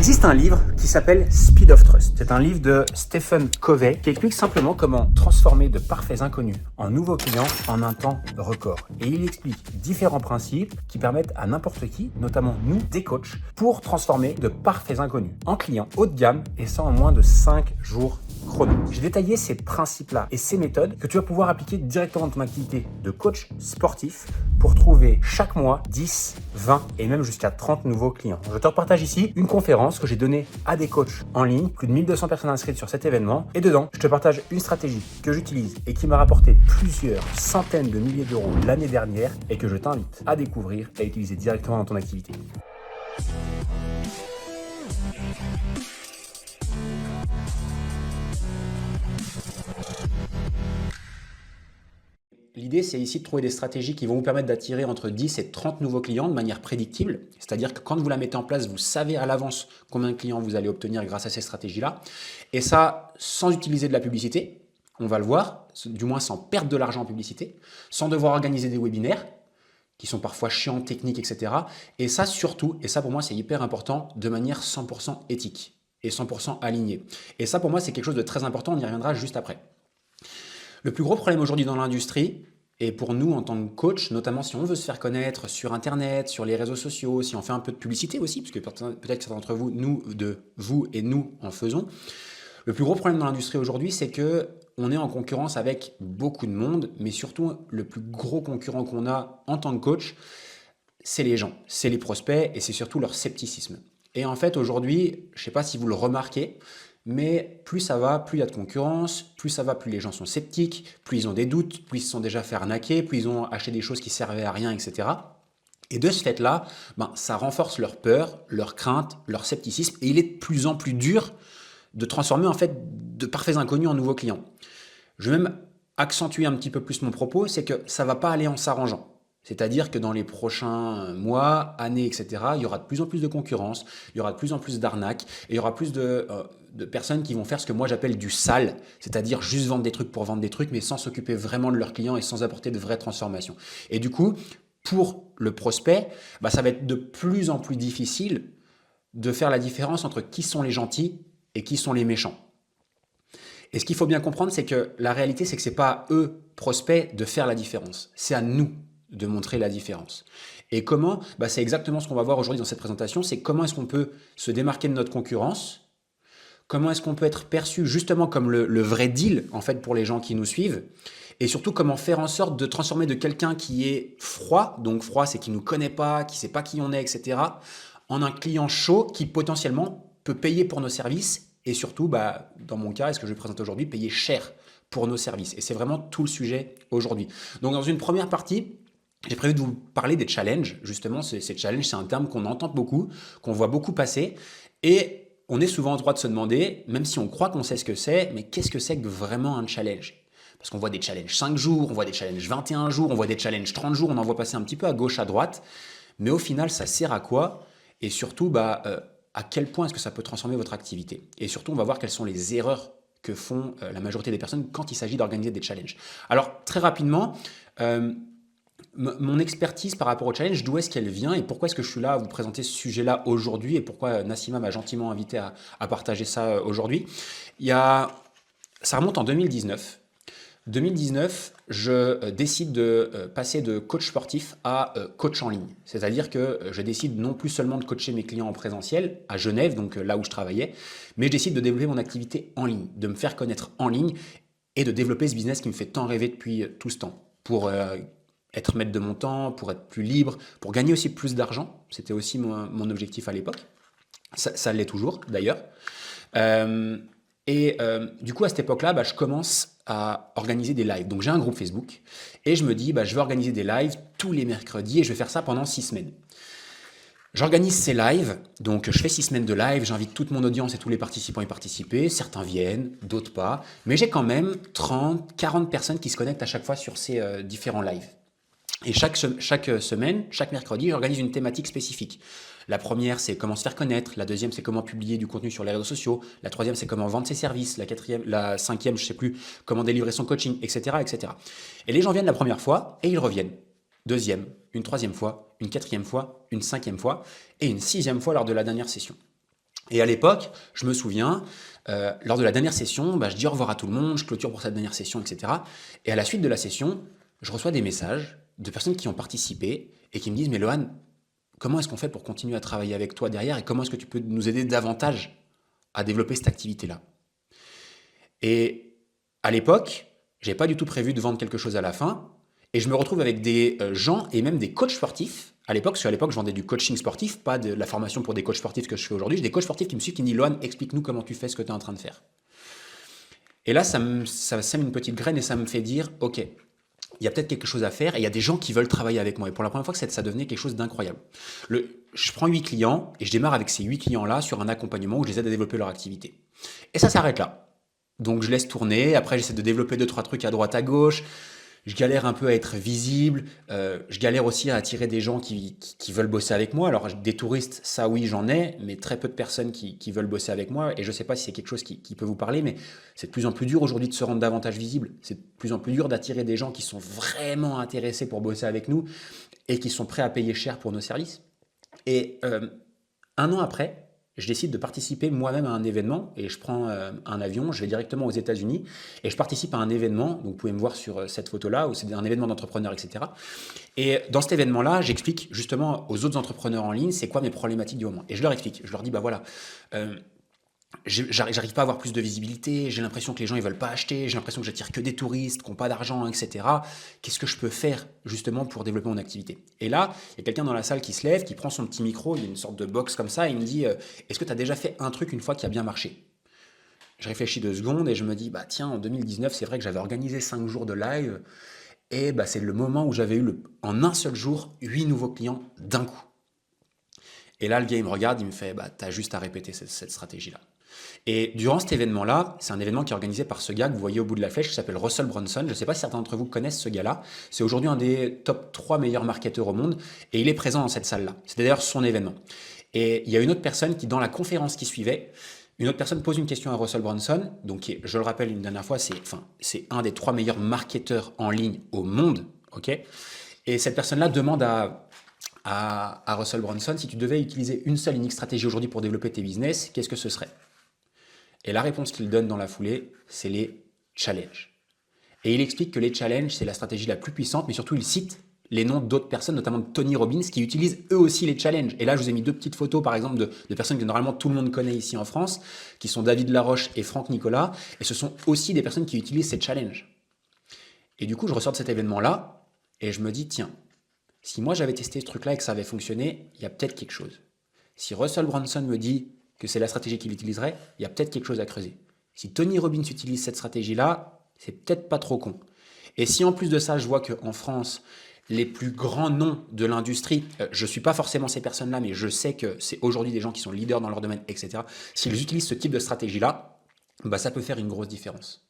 existe un livre qui s'appelle Speed of Trust. C'est un livre de Stephen Covey qui explique simplement comment transformer de parfaits inconnus en nouveaux clients en un temps record. Et il explique différents principes qui permettent à n'importe qui, notamment nous, des coachs, pour transformer de parfaits inconnus en clients haut de gamme et ça en moins de 5 jours chrono. J'ai détaillé ces principes-là et ces méthodes que tu vas pouvoir appliquer directement dans ton activité de coach sportif pour trouver chaque mois 10, 20 et même jusqu'à 30 nouveaux clients. Je te repartage ici une conférence que j'ai donnée à des coachs en ligne, plus de 1200 personnes inscrites sur cet événement. Et dedans, je te partage une stratégie que j'utilise et qui m'a rapporté plusieurs centaines de milliers d'euros l'année dernière et que je t'invite à découvrir et à utiliser directement dans ton activité. L'idée, c'est ici de trouver des stratégies qui vont vous permettre d'attirer entre 10 et 30 nouveaux clients de manière prédictible. C'est-à-dire que quand vous la mettez en place, vous savez à l'avance combien de clients vous allez obtenir grâce à ces stratégies-là. Et ça, sans utiliser de la publicité, on va le voir, du moins sans perdre de l'argent en publicité, sans devoir organiser des webinaires qui sont parfois chiants, techniques, etc. Et ça surtout, et ça pour moi c'est hyper important, de manière 100% éthique et 100% alignée. Et ça pour moi c'est quelque chose de très important, on y reviendra juste après. Le plus gros problème aujourd'hui dans l'industrie, et pour nous en tant que coach, notamment si on veut se faire connaître sur Internet, sur les réseaux sociaux, si on fait un peu de publicité aussi, parce que peut-être que certains d'entre vous, vous et nous en faisons, le plus gros problème dans l'industrie aujourd'hui, c'est que on est en concurrence avec beaucoup de monde, mais surtout le plus gros concurrent qu'on a en tant que coach, c'est les gens, c'est les prospects et c'est surtout leur scepticisme. Et en fait aujourd'hui, je ne sais pas si vous le remarquez, mais plus ça va, plus il y a de concurrence, plus ça va, plus les gens sont sceptiques, plus ils ont des doutes, plus ils se sont déjà fait arnaquer, plus ils ont acheté des choses qui servaient à rien, etc. Et de ce fait-là, ça renforce leur peur, leur crainte, leur scepticisme, et il est de plus en plus dur de transformer en fait de parfaits inconnus en nouveaux clients. Je vais même accentuer un petit peu plus mon propos, c'est que ça ne va pas aller en s'arrangeant. C'est-à-dire que dans les prochains mois, années, etc., il y aura de plus en plus de concurrence, il y aura de plus en plus d'arnaques, et il y aura plus de personnes qui vont faire ce que moi j'appelle du sale, c'est-à-dire juste vendre des trucs pour vendre des trucs, mais sans s'occuper vraiment de leurs clients et sans apporter de vraies transformations. Et du coup, pour le prospect, ça va être de plus en plus difficile de faire la différence entre qui sont les gentils et qui sont les méchants. Et ce qu'il faut bien comprendre, c'est que la réalité, c'est que ce n'est pas à eux, prospects, de faire la différence. C'est à nous de montrer la différence. Et comment? C'est exactement ce qu'on va voir aujourd'hui dans cette présentation, c'est comment est-ce qu'on peut se démarquer de notre concurrence, comment est-ce qu'on peut être perçu justement comme le vrai deal en fait pour les gens qui nous suivent, et surtout comment faire en sorte de transformer de quelqu'un qui est froid, donc froid c'est qui ne nous connaît pas, qui ne sait pas qui on est, etc., en un client chaud qui potentiellement peut payer pour nos services et surtout, dans mon cas, et ce que je vais présenter aujourd'hui, payer cher pour nos services. Et c'est vraiment tout le sujet aujourd'hui. Donc dans une première partie, j'ai prévu de vous parler des challenges. Justement, ces challenges, c'est un terme qu'on entend beaucoup, qu'on voit beaucoup passer. Et on est souvent en droit de se demander, même si on croit qu'on sait ce que c'est, mais qu'est-ce que c'est que vraiment un challenge? Parce qu'on voit des challenges 5 jours, on voit des challenges 21 jours, on voit des challenges 30 jours, on en voit passer un petit peu à gauche, à droite. Mais au final, ça sert à quoi? Et surtout, à quel point est-ce que ça peut transformer votre activité? Et surtout, on va voir quelles sont les erreurs que font la majorité des personnes quand il s'agit d'organiser des challenges. Alors, très rapidement, mon expertise par rapport au challenge, d'où est-ce qu'elle vient et pourquoi est-ce que je suis là à vous présenter ce sujet-là aujourd'hui et pourquoi Nassima m'a gentiment invité à partager ça aujourd'hui. Ça remonte en 2019. 2019, je décide de passer de coach sportif à coach en ligne. C'est-à-dire que je décide non plus seulement de coacher mes clients en présentiel, à Genève, donc là où je travaillais, mais je décide de développer mon activité en ligne, de me faire connaître en ligne et de développer ce business qui me fait tant rêver depuis tout ce temps. Pour être maître de mon temps, pour être plus libre, pour gagner aussi plus d'argent. C'était aussi mon objectif à l'époque. Ça l'est toujours d'ailleurs. Du coup, à cette époque-là, je commence à organiser des lives. Donc, j'ai un groupe Facebook et je me dis, je vais organiser des lives tous les mercredis et je vais faire ça pendant 6 semaines. J'organise ces lives, donc je fais 6 semaines de live, j'invite toute mon audience et tous les participants à y participer. Certains viennent, d'autres pas. Mais j'ai quand même 30, 40 personnes qui se connectent à chaque fois sur ces différents lives. Et chaque semaine, chaque mercredi, j'organise une thématique spécifique. La première, c'est comment se faire connaître. La deuxième, c'est comment publier du contenu sur les réseaux sociaux. La troisième, c'est comment vendre ses services. La cinquième, je ne sais plus, comment délivrer son coaching, etc., etc. Et les gens viennent la première fois et ils reviennent. Deuxième, une troisième fois, une quatrième fois, une cinquième fois et une sixième fois lors de la dernière session. Et à l'époque, je me souviens, lors de la dernière session, bah, je dis au revoir à tout le monde, je clôture pour cette dernière session, etc. Et à la suite de la session, je reçois des messages de personnes qui ont participé et qui me disent, mais Lohan, comment est-ce qu'on fait pour continuer à travailler avec toi derrière et comment est-ce que tu peux nous aider davantage à développer cette activité-là? Et à l'époque, j'avais pas du tout prévu de vendre quelque chose à la fin. Et je me retrouve avec des gens et même des coachs sportifs. À l'époque, parce qu'à l'époque, je vendais du coaching sportif, pas de la formation pour des coachs sportifs que je fais aujourd'hui. J'ai des coachs sportifs qui me suivent, qui me disent, Lohan, explique-nous comment tu fais ce que tu es en train de faire. Et là, ça sème une petite graine et ça me fait dire, OK, il y a peut-être quelque chose à faire et il y a des gens qui veulent travailler avec moi. Et pour la première fois, ça devenait quelque chose d'incroyable. Je prends 8 clients et je démarre avec ces 8 clients-là sur un accompagnement où je les aide à développer leur activité. Et ça s'arrête là. Donc je laisse tourner, après j'essaie de développer 2-3 trucs à droite à gauche, je galère un peu à être visible, je galère aussi à attirer des gens qui veulent bosser avec moi. Alors des touristes, ça oui j'en ai, mais très peu de personnes qui veulent bosser avec moi, et je ne sais pas si c'est quelque chose qui peut vous parler, mais c'est de plus en plus dur aujourd'hui de se rendre davantage visible, c'est de plus en plus dur d'attirer des gens qui sont vraiment intéressés pour bosser avec nous, et qui sont prêts à payer cher pour nos services. Et un an après, je décide de participer moi-même à un événement et je prends un avion, je vais directement aux États-Unis et je participe à un événement. Donc vous pouvez me voir sur cette photo-là, où c'est un événement d'entrepreneurs, etc. Et dans cet événement-là, j'explique justement aux autres entrepreneurs en ligne c'est quoi mes problématiques du moment. Et je leur explique, je leur dis bah voilà, j'arrive pas à avoir plus de visibilité, j'ai l'impression que les gens ils veulent pas acheter, j'ai l'impression que j'attire que des touristes, qui n'ont pas d'argent, etc. Qu'est-ce que je peux faire justement pour développer mon activité? Et là, il y a quelqu'un dans la salle qui se lève, qui prend son petit micro, il y a une sorte de box comme ça, et il me dit est-ce que tu as déjà fait un truc une fois qui a bien marché? Je réfléchis 2 secondes et je me dis bah tiens, en 2019, c'est vrai que j'avais organisé 5 jours de live, et bah, c'est le moment où j'avais eu en un seul jour 8 nouveaux clients d'un coup. Et là, le gars, il me regarde, il me fait, bah, t'as juste à répéter cette stratégie-là. Et durant cet événement-là, c'est un événement qui est organisé par ce gars que vous voyez au bout de la flèche, qui s'appelle Russell Brunson. Je ne sais pas si certains d'entre vous connaissent ce gars-là. C'est aujourd'hui un des top 3 meilleurs marketeurs au monde. Et il est présent dans cette salle-là. C'est d'ailleurs son événement. Et il y a une autre personne qui, dans la conférence qui suivait, une autre personne pose une question à Russell Brunson. Donc, je le rappelle une dernière fois, c'est un des 3 meilleurs marketeurs en ligne au monde. Okay, et cette personne-là demande à Russell Brunson, si tu devais utiliser une seule unique stratégie aujourd'hui pour développer tes business, qu'est-ce que ce serait? Et la réponse qu'il donne dans la foulée, c'est les challenges. Et il explique que les challenges, c'est la stratégie la plus puissante, mais surtout il cite les noms d'autres personnes, notamment de Tony Robbins, qui utilisent eux aussi les challenges. Et là, je vous ai mis 2 petites photos, par exemple, de personnes que normalement tout le monde connaît ici en France, qui sont David Laroche et Franck Nicolas, et ce sont aussi des personnes qui utilisent ces challenges. Et du coup, je ressors de cet événement-là, et je me dis, tiens, si moi j'avais testé ce truc-là et que ça avait fonctionné, il y a peut-être quelque chose. Si Russell Brunson me dit que c'est la stratégie qu'il utiliserait, il y a peut-être quelque chose à creuser. Si Tony Robbins utilise cette stratégie-là, c'est peut-être pas trop con. Et si en plus de ça, je vois qu'en France, les plus grands noms de l'industrie, je ne suis pas forcément ces personnes-là, mais je sais que c'est aujourd'hui des gens qui sont leaders dans leur domaine, etc. S'ils utilisent ce type de stratégie-là, bah, ça peut faire une grosse différence.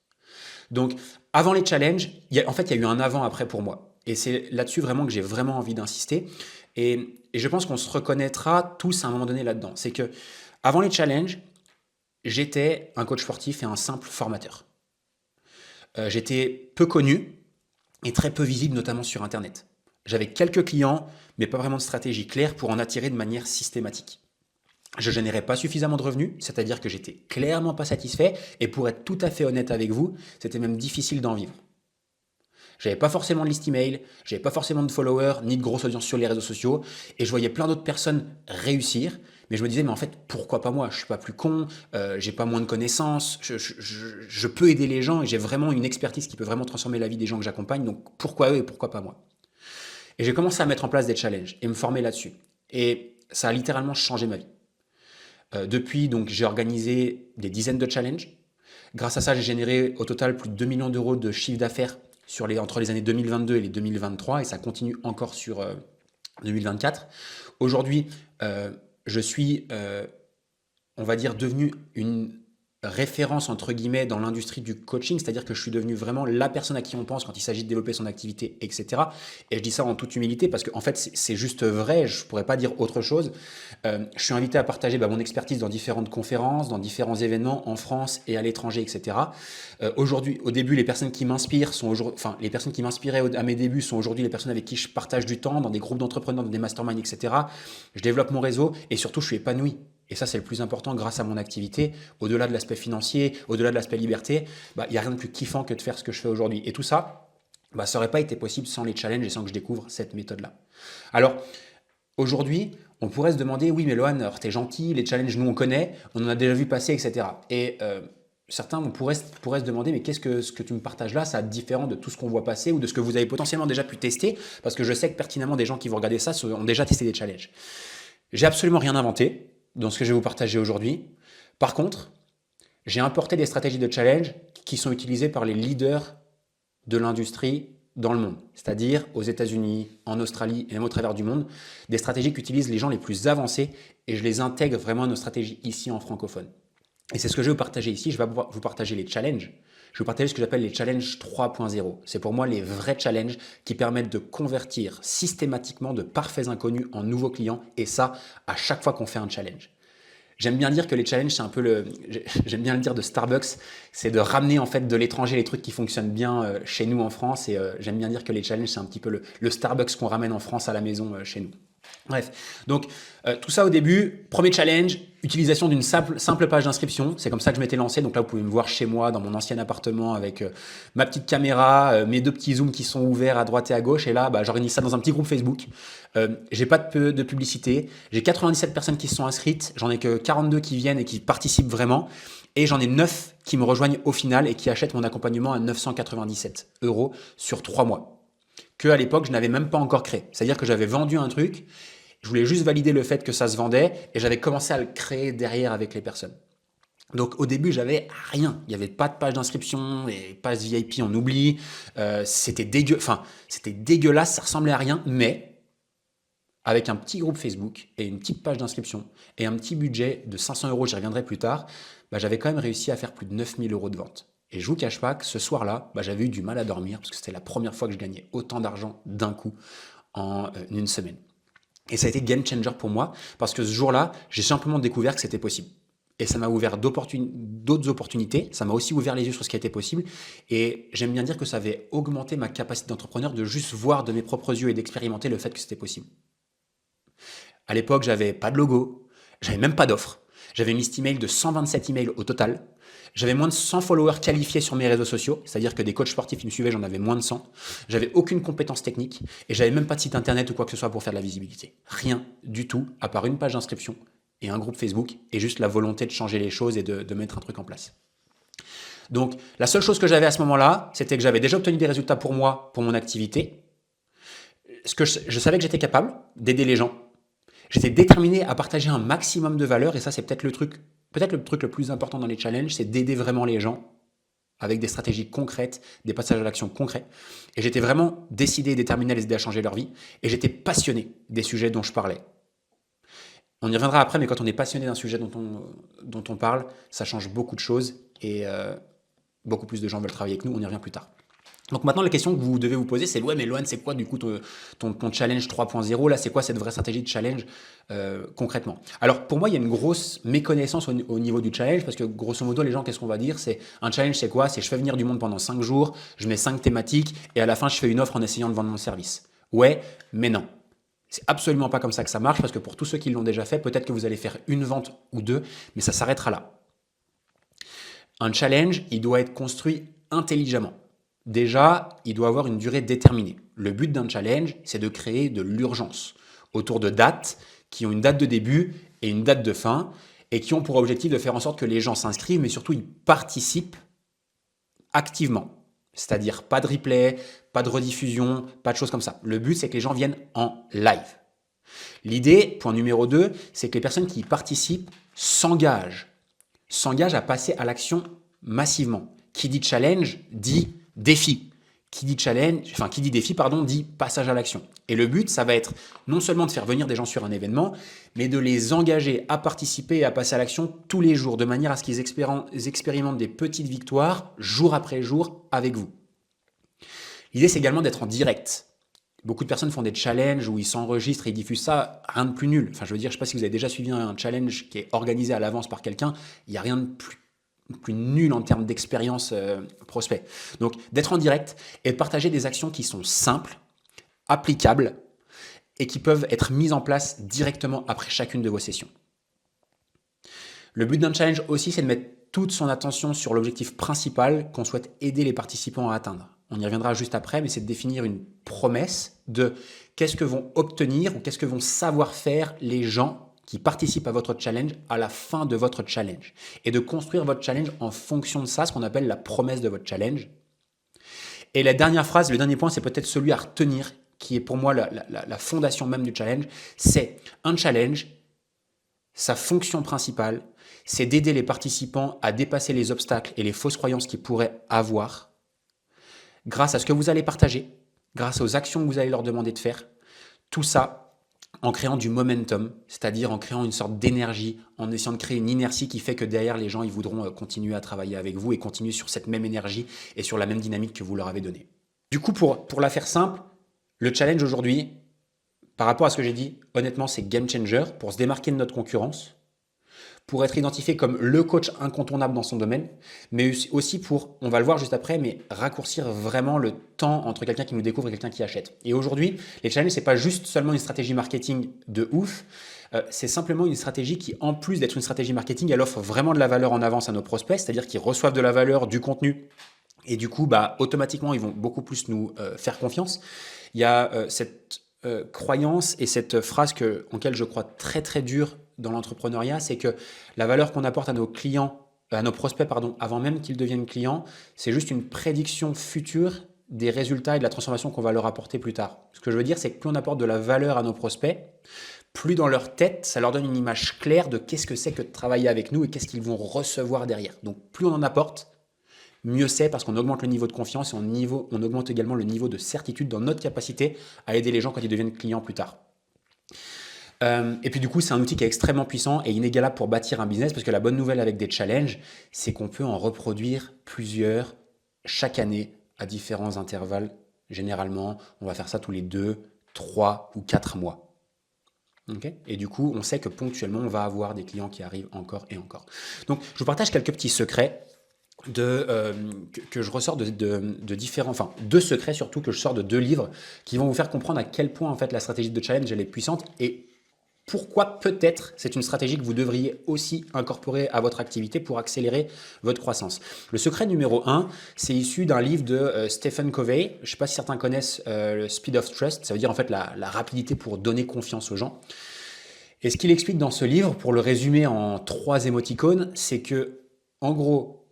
Donc, avant les challenges, en fait, il y a eu un avant-après pour moi. Et c'est là-dessus vraiment que j'ai vraiment envie d'insister. Et je pense qu'on se reconnaîtra tous à un moment donné là-dedans. C'est que avant les challenges, j'étais un coach sportif et un simple formateur. J'étais peu connu et très peu visible, notamment sur Internet. J'avais quelques clients, mais pas vraiment de stratégie claire pour en attirer de manière systématique. Je générais pas suffisamment de revenus, c'est-à-dire que j'étais clairement pas satisfait, et pour être tout à fait honnête avec vous, c'était même difficile d'en vivre. J'avais pas forcément de liste email, j'avais pas forcément de followers, ni de grosse audience sur les réseaux sociaux, et je voyais plein d'autres personnes réussir, mais je me disais, mais en fait, pourquoi pas moi? Je suis pas plus con, j'ai pas moins de connaissances, je peux aider les gens, et j'ai vraiment une expertise qui peut vraiment transformer la vie des gens que j'accompagne, donc pourquoi eux et pourquoi pas moi? Et j'ai commencé à mettre en place des challenges et me former là-dessus. Et ça a littéralement changé ma vie. Depuis, donc, j'ai organisé des dizaines de challenges. Grâce à ça, j'ai généré au total plus de 2 millions d'euros de chiffre d'affaires entre les années 2022 et les 2023, et ça continue encore sur 2024. Aujourd'hui, je suis, on va dire, devenu une référence entre guillemets dans l'industrie du coaching, c'est-à-dire que je suis devenu vraiment la personne à qui on pense quand il s'agit de développer son activité, etc. Et je dis ça en toute humilité parce qu'en fait c'est juste vrai, je pourrais pas dire autre chose. Je suis invité à partager mon expertise dans différentes conférences, dans différents événements en France et à l'étranger, etc. Aujourd'hui, au début, les personnes qui m'inspirent les personnes qui m'inspiraient à mes débuts sont aujourd'hui les personnes avec qui je partage du temps dans des groupes d'entrepreneurs, dans des masterminds, etc. Je développe mon réseau et surtout je suis épanoui. Et ça, c'est le plus important grâce à mon activité. Au-delà de l'aspect financier, au-delà de l'aspect liberté, il n'y a rien de plus kiffant que de faire ce que je fais aujourd'hui. Et tout ça, ça n'aurait pas été possible sans les challenges et sans que je découvre cette méthode-là. Alors, aujourd'hui, on pourrait se demander, oui, mais Lohan, alors t'es gentil, les challenges, nous on connaît, on en a déjà vu passer, etc. Et certains pourraient se demander, mais qu'est-ce que ce que tu me partages là, ça est différent de tout ce qu'on voit passer ou de ce que vous avez potentiellement déjà pu tester, parce que je sais que pertinemment des gens qui vont regarder ça ont déjà testé des challenges. J'ai absolument rien inventé dans ce que je vais vous partager aujourd'hui. Par contre, j'ai importé des stratégies de challenge qui sont utilisées par les leaders de l'industrie dans le monde, c'est-à-dire aux États-Unis, en Australie et même au travers du monde, des stratégies qu'utilisent les gens les plus avancés et je les intègre vraiment à nos stratégies ici en francophone. Et c'est ce que je vais vous partager ici. Je vais vous partager les challenges. Je vais vous partager ce que j'appelle les challenges 3.0. C'est pour moi les vrais challenges qui permettent de convertir systématiquement de parfaits inconnus en nouveaux clients et ça à chaque fois qu'on fait un challenge. J'aime bien dire que les challenges, c'est un peu j'aime bien le dire de Starbucks, c'est de ramener en fait de l'étranger les trucs qui fonctionnent bien chez nous en France et j'aime bien dire que les challenges, c'est un petit peu le Starbucks qu'on ramène en France à la maison chez nous. Bref, donc tout ça au début, premier challenge, utilisation d'une simple page d'inscription, c'est comme ça que je m'étais lancé, donc là vous pouvez me voir chez moi dans mon ancien appartement avec ma petite caméra, mes deux petits zooms qui sont ouverts à droite et à gauche et là j'organise ça dans un petit groupe Facebook, j'ai pas de publicité, j'ai 97 personnes qui se sont inscrites, j'en ai que 42 qui viennent et qui participent vraiment et j'en ai 9 qui me rejoignent au final et qui achètent mon accompagnement à 997 € sur 3 mois. Que à l'époque, je n'avais même pas encore créé. C'est-à-dire que j'avais vendu un truc, je voulais juste valider le fait que ça se vendait et j'avais commencé à le créer derrière avec les personnes. Donc au début, j'avais rien. Il n'y avait pas de page d'inscription, les pages VIP, on oublie. C'était dégueulasse, ça ressemblait à rien, mais avec un petit groupe Facebook et une petite page d'inscription et un petit budget de 500 €, j'y reviendrai plus tard, j'avais quand même réussi à faire plus de 9000 € de vente. Et je vous cache pas que ce soir-là, j'avais eu du mal à dormir parce que c'était la première fois que je gagnais autant d'argent d'un coup en une semaine. Et ça a été game changer pour moi parce que ce jour-là, j'ai simplement découvert que c'était possible. Et ça m'a ouvert d'autres opportunités, ça m'a aussi ouvert les yeux sur ce qui était possible. Et j'aime bien dire que ça avait augmenté ma capacité d'entrepreneur de juste voir de mes propres yeux et d'expérimenter le fait que c'était possible. À l'époque, j'avais pas de logo, j'avais même pas d'offre. J'avais une liste email de 127 emails au total. J'avais moins de 100 followers qualifiés sur mes réseaux sociaux, c'est-à-dire que des coachs sportifs qui me suivaient, j'en avais moins de 100. J'avais aucune compétence technique et j'avais même pas de site internet ou quoi que ce soit pour faire de la visibilité. Rien du tout, à part une page d'inscription et un groupe Facebook et juste la volonté de changer les choses et de mettre un truc en place. Donc, la seule chose que j'avais à ce moment-là, c'était que j'avais déjà obtenu des résultats pour moi, pour mon activité. Je savais que j'étais capable d'aider les gens. J'étais déterminé à partager un maximum de valeur et ça, c'est peut-être le truc le plus important dans les challenges, c'est d'aider vraiment les gens avec des stratégies concrètes, des passages à l'action concrets. Et j'étais vraiment décidé et déterminé à les aider à changer leur vie. Et j'étais passionné des sujets dont je parlais. On y reviendra après, mais quand on est passionné d'un sujet dont on parle, ça change beaucoup de choses et beaucoup plus de gens veulent travailler avec nous. On y revient plus tard. Donc maintenant, la question que vous devez vous poser, c'est ouais, mais Lohan, c'est quoi du coup ton challenge 3.0 là? C'est quoi cette vraie stratégie de challenge concrètement? Alors pour moi, il y a une grosse méconnaissance au niveau du challenge parce que grosso modo, les gens, qu'est-ce qu'on va dire? C'est un challenge, c'est quoi? C'est je fais venir du monde pendant 5 jours, je mets 5 thématiques et à la fin, je fais une offre en essayant de vendre mon service. Ouais, mais non. C'est absolument pas comme ça que ça marche parce que pour tous ceux qui l'ont déjà fait, peut-être que vous allez faire une vente ou deux, mais ça s'arrêtera là. Un challenge, il doit être construit intelligemment. Déjà, il doit avoir une durée déterminée. Le but d'un challenge, c'est de créer de l'urgence autour de dates qui ont une date de début et une date de fin et qui ont pour objectif de faire en sorte que les gens s'inscrivent, mais surtout ils participent activement. C'est-à-dire pas de replay, pas de rediffusion, pas de choses comme ça. Le but, c'est que les gens viennent en live. L'idée, point numéro 2, c'est que les personnes qui y participent s'engagent à passer à l'action massivement. Qui dit challenge dit défi. Qui dit défi, dit passage à l'action. Et le but, ça va être non seulement de faire venir des gens sur un événement, mais de les engager à participer et à passer à l'action tous les jours, de manière à ce qu'ils expérimentent des petites victoires jour après jour avec vous. L'idée, c'est également d'être en direct. Beaucoup de personnes font des challenges où ils s'enregistrent et ils diffusent ça, rien de plus nul. Enfin, je veux dire, je ne sais pas si vous avez déjà suivi un challenge qui est organisé à l'avance par quelqu'un, il n'y a rien de plus nul en termes d'expérience prospect. Donc, d'être en direct et de partager des actions qui sont simples, applicables et qui peuvent être mises en place directement après chacune de vos sessions. Le but d'un challenge aussi, c'est de mettre toute son attention sur l'objectif principal qu'on souhaite aider les participants à atteindre. On y reviendra juste après, mais c'est de définir une promesse de qu'est-ce que vont obtenir ou qu'est-ce que vont savoir faire les gens qui participent à votre challenge à la fin de votre challenge. Et de construire votre challenge en fonction de ça, ce qu'on appelle la promesse de votre challenge. Et la dernière phrase, le dernier point, c'est peut-être celui à retenir, qui est pour moi la fondation même du challenge, c'est un challenge, sa fonction principale, c'est d'aider les participants à dépasser les obstacles et les fausses croyances qu'ils pourraient avoir grâce à ce que vous allez partager, grâce aux actions que vous allez leur demander de faire, tout ça en créant du momentum, c'est-à-dire en créant une sorte d'énergie, en essayant de créer une inertie qui fait que derrière les gens ils voudront continuer à travailler avec vous et continuer sur cette même énergie et sur la même dynamique que vous leur avez donnée. Du coup, pour la faire simple, le challenge aujourd'hui, par rapport à ce que j'ai dit, honnêtement, c'est game changer pour se démarquer de notre concurrence, pour être identifié comme le coach incontournable dans son domaine, mais aussi pour, on va le voir juste après, mais raccourcir vraiment le temps entre quelqu'un qui nous découvre et quelqu'un qui achète. Et aujourd'hui, les challenges, c'est pas juste seulement une stratégie marketing de ouf, c'est simplement une stratégie qui, en plus d'être une stratégie marketing, elle offre vraiment de la valeur en avance à nos prospects, c'est-à-dire qu'ils reçoivent de la valeur, du contenu, et du coup, automatiquement, ils vont beaucoup plus nous faire confiance. Il y a cette croyance et cette phrase en laquelle je crois très très dur dans l'entrepreneuriat, c'est que la valeur qu'on apporte à nos clients, à nos prospects, pardon, avant même qu'ils deviennent clients, c'est juste une prédiction future des résultats et de la transformation qu'on va leur apporter plus tard. Ce que je veux dire, c'est que plus on apporte de la valeur à nos prospects, plus dans leur tête, ça leur donne une image claire de qu'est-ce que c'est que de travailler avec nous et qu'est-ce qu'ils vont recevoir derrière. Donc plus on en apporte, mieux c'est parce qu'on augmente le niveau de confiance et on augmente également le niveau de certitude dans notre capacité à aider les gens quand ils deviennent clients plus tard. Et puis du coup, c'est un outil qui est extrêmement puissant et inégalable pour bâtir un business parce que la bonne nouvelle avec des challenges, c'est qu'on peut en reproduire plusieurs chaque année à différents intervalles. Généralement, on va faire ça tous les 2, 3 ou 4 mois. Okay. Et du coup, on sait que ponctuellement, on va avoir des clients qui arrivent encore et encore. Donc, je vous partage quelques petits secrets que je ressors de différents, enfin 2 secrets surtout que je sors de 2 livres qui vont vous faire comprendre à quel point en fait la stratégie de challenge elle est puissante et pourquoi peut-être c'est une stratégie que vous devriez aussi incorporer à votre activité pour accélérer votre croissance. Le secret numéro 1, c'est issu d'un livre de Stephen Covey. Je ne sais pas si certains connaissent le Speed of Trust, ça veut dire en fait la rapidité pour donner confiance aux gens. Et ce qu'il explique dans ce livre, pour le résumer en 3 émoticônes, c'est que en gros,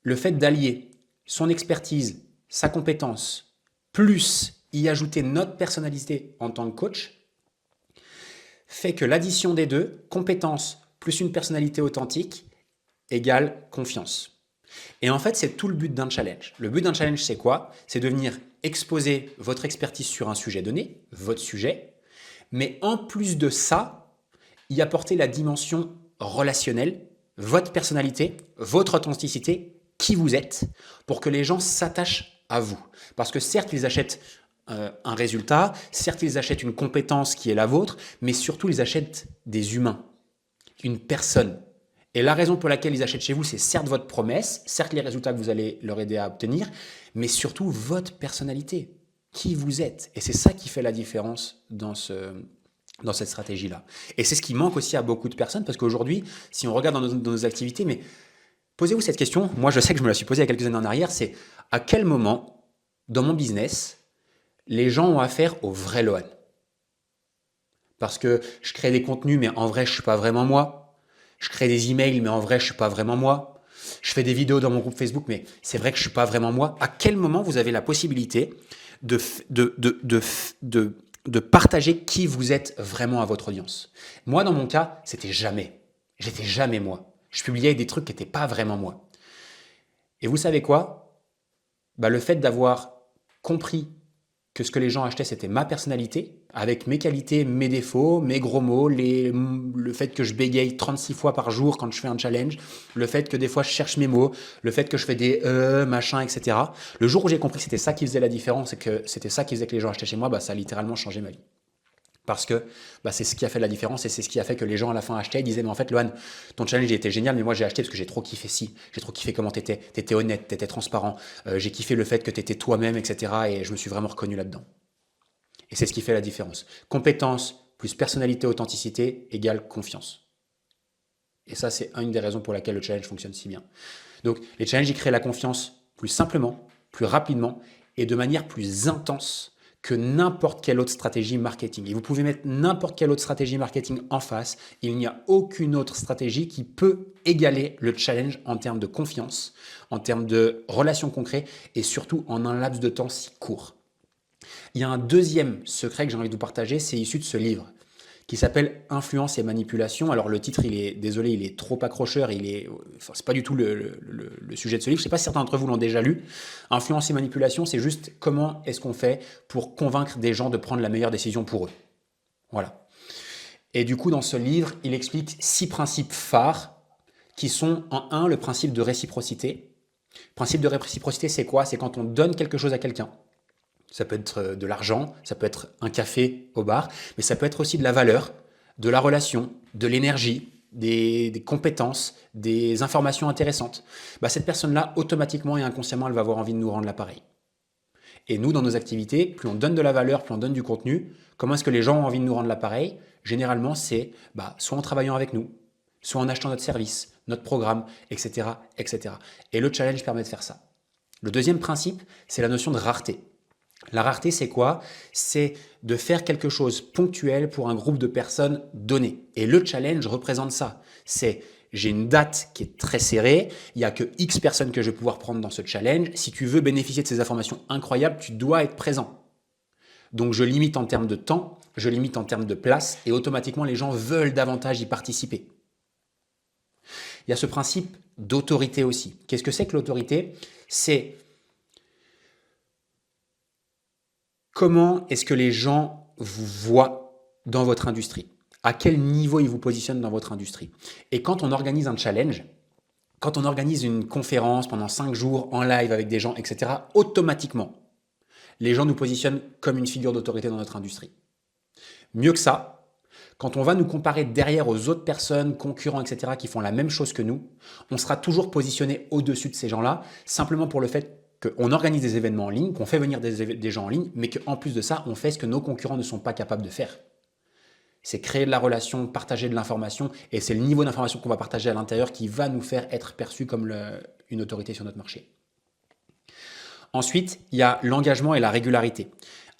le fait d'allier son expertise, sa compétence, plus y ajouter notre personnalité en tant que coach, fait que l'addition des deux, compétence plus une personnalité authentique, égale confiance. Et en fait, c'est tout le but d'un challenge. Le but d'un challenge, c'est quoi? C'est de venir exposer votre expertise sur un sujet donné, votre sujet, mais en plus de ça, y apporter la dimension relationnelle, votre personnalité, votre authenticité, qui vous êtes, pour que les gens s'attachent à vous. Parce que certes, ils achètent un résultat, certes, ils achètent une compétence qui est la vôtre, mais surtout, ils achètent des humains, une personne. Et la raison pour laquelle ils achètent chez vous, c'est certes votre promesse, certes les résultats que vous allez leur aider à obtenir, mais surtout votre personnalité, qui vous êtes. Et c'est ça qui fait la différence dans cette stratégie-là. Et c'est ce qui manque aussi à beaucoup de personnes, parce qu'aujourd'hui, si on regarde dans nos activités, mais posez-vous cette question, moi je sais que je me la suis posée il y a quelques années en arrière, c'est à quel moment, dans mon business, les gens ont affaire au vrai Lohan? Parce que je crée des contenus, mais en vrai, je ne suis pas vraiment moi. Je crée des emails, mais en vrai, je ne suis pas vraiment moi. Je fais des vidéos dans mon groupe Facebook, mais c'est vrai que je ne suis pas vraiment moi. À quel moment vous avez la possibilité de partager qui vous êtes vraiment à votre audience? Moi, dans mon cas, c'était jamais. J'étais jamais moi. Je publiais des trucs qui n'étaient pas vraiment moi. Et vous savez quoi? Le fait d'avoir compris que ce que les gens achetaient, c'était ma personnalité, avec mes qualités, mes défauts, mes gros mots, le fait que je bégaye 36 fois par jour quand je fais un challenge, le fait que des fois je cherche mes mots, le fait que je fais des machin, etc. Le jour où j'ai compris que c'était ça qui faisait la différence et que c'était ça qui faisait que les gens achetaient chez moi, ça a littéralement changé ma vie. Parce que c'est ce qui a fait la différence et c'est ce qui a fait que les gens à la fin achetaient. Ils disaient, mais en fait, Lohan, ton challenge il était génial, mais moi j'ai acheté parce que j'ai trop kiffé j'ai trop kiffé comment t'étais honnête, t'étais transparent, j'ai kiffé le fait que t'étais toi-même, etc. Et je me suis vraiment reconnu là-dedans. Et c'est ce qui fait la différence. Compétence plus personnalité, authenticité égale confiance. Et ça, c'est une des raisons pour laquelle le challenge fonctionne si bien. Donc, les challenges, ils créent la confiance plus simplement, plus rapidement et de manière plus intense que n'importe quelle autre stratégie marketing. Et vous pouvez mettre n'importe quelle autre stratégie marketing en face. Il n'y a aucune autre stratégie qui peut égaler le challenge en termes de confiance, en termes de relations concrètes et surtout en un laps de temps si court. Il y a un deuxième secret que j'ai envie de vous partager, c'est issu de ce livre qui s'appelle Influence et manipulation. Alors le titre, désolé, il est trop accrocheur, c'est pas du tout le sujet de ce livre. Je sais pas si certains d'entre vous l'ont déjà lu. Influence et manipulation, c'est juste comment est-ce qu'on fait pour convaincre des gens de prendre la meilleure décision pour eux. Voilà. Et du coup, dans ce livre, il explique 6 principes phares qui sont en 1, le principe de réciprocité. Le principe de réciprocité, c'est quoi? C'est quand on donne quelque chose à quelqu'un. Ça peut être de l'argent, ça peut être un café au bar, mais ça peut être aussi de la valeur, de la relation, de l'énergie, des compétences, des informations intéressantes. Cette personne-là, automatiquement et inconsciemment, elle va avoir envie de nous rendre l'appareil. Et nous, dans nos activités, plus on donne de la valeur, plus on donne du contenu, comment est-ce que les gens ont envie de nous rendre l'appareil? Généralement, c'est soit en travaillant avec nous, soit en achetant notre service, notre programme, etc., etc. Et le challenge permet de faire ça. Le deuxième principe, c'est la notion de rareté. La rareté, c'est quoi? C'est de faire quelque chose ponctuel pour un groupe de personnes donné. Et le challenge représente ça. C'est j'ai une date qui est très serrée, il n'y a que X personnes que je vais pouvoir prendre dans ce challenge. Si tu veux bénéficier de ces informations incroyables, tu dois être présent. Donc je limite en termes de temps, je limite en termes de place et automatiquement les gens veulent davantage y participer. Il y a ce principe d'autorité aussi. Qu'est-ce que c'est que l'autorité? C'est comment est-ce que les gens vous voient dans votre industrie? À quel niveau ils vous positionnent dans votre industrie? Et quand on organise un challenge, quand on organise une conférence pendant 5 jours en live avec des gens, etc., automatiquement, les gens nous positionnent comme une figure d'autorité dans notre industrie. Mieux que ça, quand on va nous comparer derrière aux autres personnes, concurrents, etc., qui font la même chose que nous, on sera toujours positionné au-dessus de ces gens-là, simplement pour le fait qu'on organise des événements en ligne, qu'on fait venir des gens en ligne, mais qu'en plus de ça, on fait ce que nos concurrents ne sont pas capables de faire. C'est créer de la relation, partager de l'information, et c'est le niveau d'information qu'on va partager à l'intérieur qui va nous faire être perçu comme une autorité sur notre marché. Ensuite, il y a l'engagement et la régularité.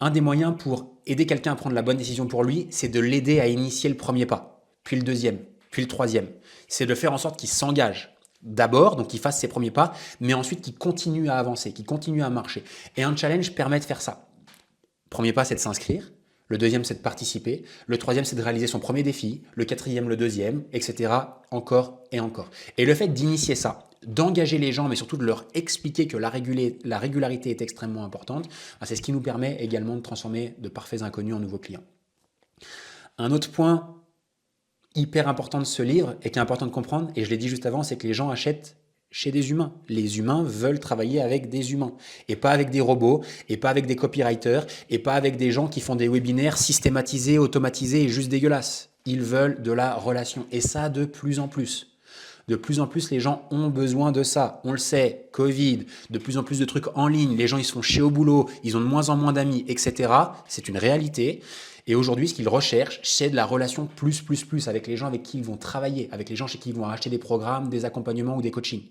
Un des moyens pour aider quelqu'un à prendre la bonne décision pour lui, c'est de l'aider à initier le premier pas, puis le deuxième, puis le troisième. C'est de faire en sorte qu'il s'engage. D'abord, donc qu'il fasse ses premiers pas, mais ensuite qu'il continue à avancer, qu'il continue à marcher. Et un challenge permet de faire ça. Le premier pas, c'est de s'inscrire. Le deuxième, c'est de participer. Le troisième, c'est de réaliser son premier défi. Le quatrième, le deuxième, etc. Encore et encore. Et le fait d'initier ça, d'engager les gens, mais surtout de leur expliquer que la régularité est extrêmement importante, c'est ce qui nous permet également de transformer de parfaits inconnus en nouveaux clients. Un autre point hyper important de ce livre et qui est important de comprendre, et je l'ai dit juste avant, c'est que les gens achètent chez des humains. Les humains veulent travailler avec des humains et pas avec des robots et pas avec des copywriters et pas avec des gens qui font des webinaires systématisés, automatisés et juste dégueulasses. Ils veulent de la relation et ça de plus en plus. De plus en plus, les gens ont besoin de ça. On le sait, Covid, de plus en plus de trucs en ligne, les gens ils se font chier au boulot, ils ont de moins en moins d'amis, etc. C'est une réalité. Et aujourd'hui, ce qu'ils recherchent, c'est de la relation plus avec les gens avec qui ils vont travailler, avec les gens chez qui ils vont acheter des programmes, des accompagnements ou des coachings.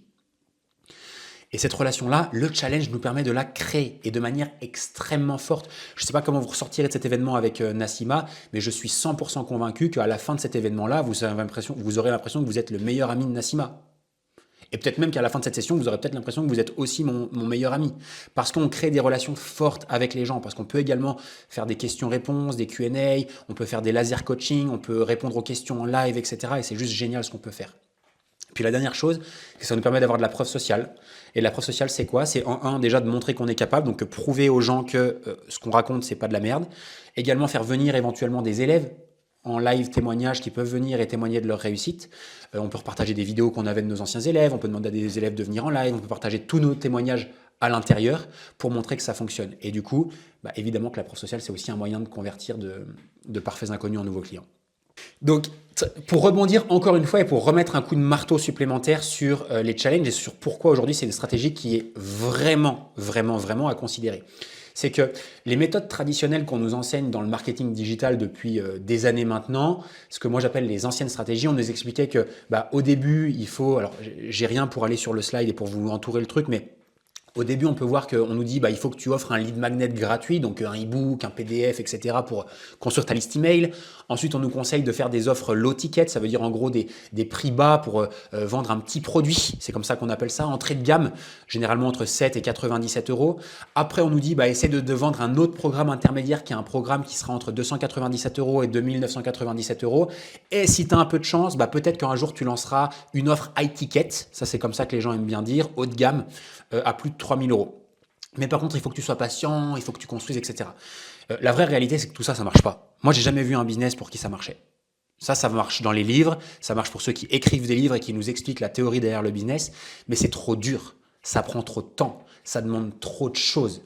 Et cette relation-là, le challenge nous permet de la créer et de manière extrêmement forte. Je ne sais pas comment vous ressortirez de cet événement avec Nassima, mais je suis 100% convaincu qu'à la fin de cet événement-là, vous aurez l'impression que vous êtes le meilleur ami de Nassima. Et peut-être même qu'à la fin de cette session, vous aurez peut-être l'impression que vous êtes aussi mon meilleur ami. Parce qu'on crée des relations fortes avec les gens, parce qu'on peut également faire des questions-réponses, des Q&A, on peut faire des laser coaching, on peut répondre aux questions en live, etc. Et c'est juste génial ce qu'on peut faire. Puis la dernière chose, c'est que ça nous permet d'avoir de la preuve sociale. Et la preuve sociale, c'est quoi? C'est en un, déjà de montrer qu'on est capable, donc prouver aux gens que ce qu'on raconte, c'est pas de la merde. Également faire venir éventuellement des élèves en live témoignage qui peuvent venir et témoigner de leur réussite. On peut repartager des vidéos qu'on avait de nos anciens élèves, on peut demander à des élèves de venir en live, on peut partager tous nos témoignages à l'intérieur pour montrer que ça fonctionne. Et du coup, évidemment que la preuve sociale, c'est aussi un moyen de convertir de parfaits inconnus en nouveaux clients. Donc, pour rebondir encore une fois et pour remettre un coup de marteau supplémentaire sur les challenges et sur pourquoi aujourd'hui c'est une stratégie qui est vraiment à considérer. C'est que les méthodes traditionnelles qu'on nous enseigne dans le marketing digital depuis des années maintenant, ce que moi j'appelle les anciennes stratégies, on nous expliquait que au début, il faut, alors j'ai rien pour aller sur le slide et pour vous entourer le truc, mais au début, on peut voir qu'on nous dit il faut que tu offres un lead magnet gratuit, donc un e-book, un PDF, etc. pour construire ta liste email. Ensuite, on nous conseille de faire des offres low ticket, ça veut dire en gros des prix bas pour vendre un petit produit. C'est comme ça qu'on appelle ça, entrée de gamme, généralement entre 7 et 97 euros. Après, on nous dit essaie de vendre un autre programme intermédiaire qui est un programme qui sera entre 297 euros et 2997 euros. Et si tu as un peu de chance, peut-être qu'un jour tu lanceras une offre high ticket, ça c'est comme ça que les gens aiment bien dire, haut de gamme, à plus de 3000 euros. Mais par contre, il faut que tu sois patient, il faut que tu construises, etc. La vraie réalité, c'est que tout ça, ça marche pas. Moi, j'ai jamais vu un business pour qui ça marchait. Ça marche dans les livres, ça marche pour ceux qui écrivent des livres et qui nous expliquent la théorie derrière le business, mais c'est trop dur, ça prend trop de temps, ça demande trop de choses,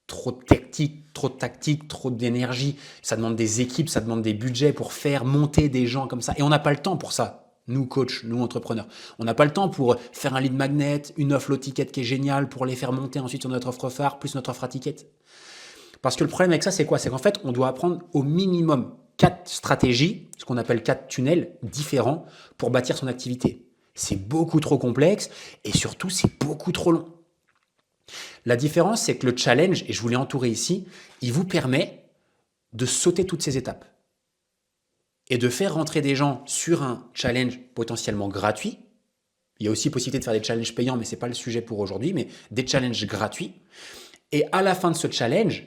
trop de tactique, trop d'énergie, ça demande des équipes, ça demande des budgets pour faire monter des gens comme ça, et on n'a pas le temps pour ça. Nous, coachs, nous, entrepreneurs, on n'a pas le temps pour faire un lead magnet, une offre low ticket qui est géniale, pour les faire monter ensuite sur notre offre phare, plus notre offre à ticket. Parce que le problème avec ça, c'est quoi? C'est qu'en fait, on doit apprendre au minimum 4 stratégies, ce qu'on appelle 4 tunnels différents pour bâtir son activité. C'est beaucoup trop complexe et surtout, c'est beaucoup trop long. La différence, c'est que le challenge, et je vous l'ai entouré ici, il vous permet de sauter toutes ces étapes et de faire rentrer des gens sur un challenge potentiellement gratuit. Il y a aussi possibilité de faire des challenges payants, mais ce n'est pas le sujet pour aujourd'hui, mais des challenges gratuits. Et à la fin de ce challenge,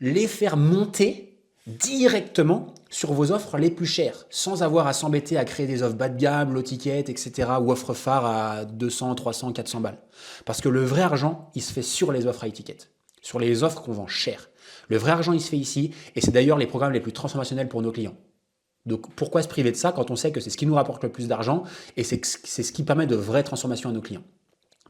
les faire monter directement sur vos offres les plus chères, sans avoir à s'embêter à créer des offres bas de gamme, low ticket, etc., ou offres phares à 200, 300, 400 balles. Parce que le vrai argent, il se fait sur les offres high ticket, sur les offres qu'on vend cher. Le vrai argent, il se fait ici, et c'est d'ailleurs les programmes les plus transformationnels pour nos clients. Donc pourquoi se priver de ça quand on sait que c'est ce qui nous rapporte le plus d'argent et c'est ce qui permet de vraies transformations à nos clients.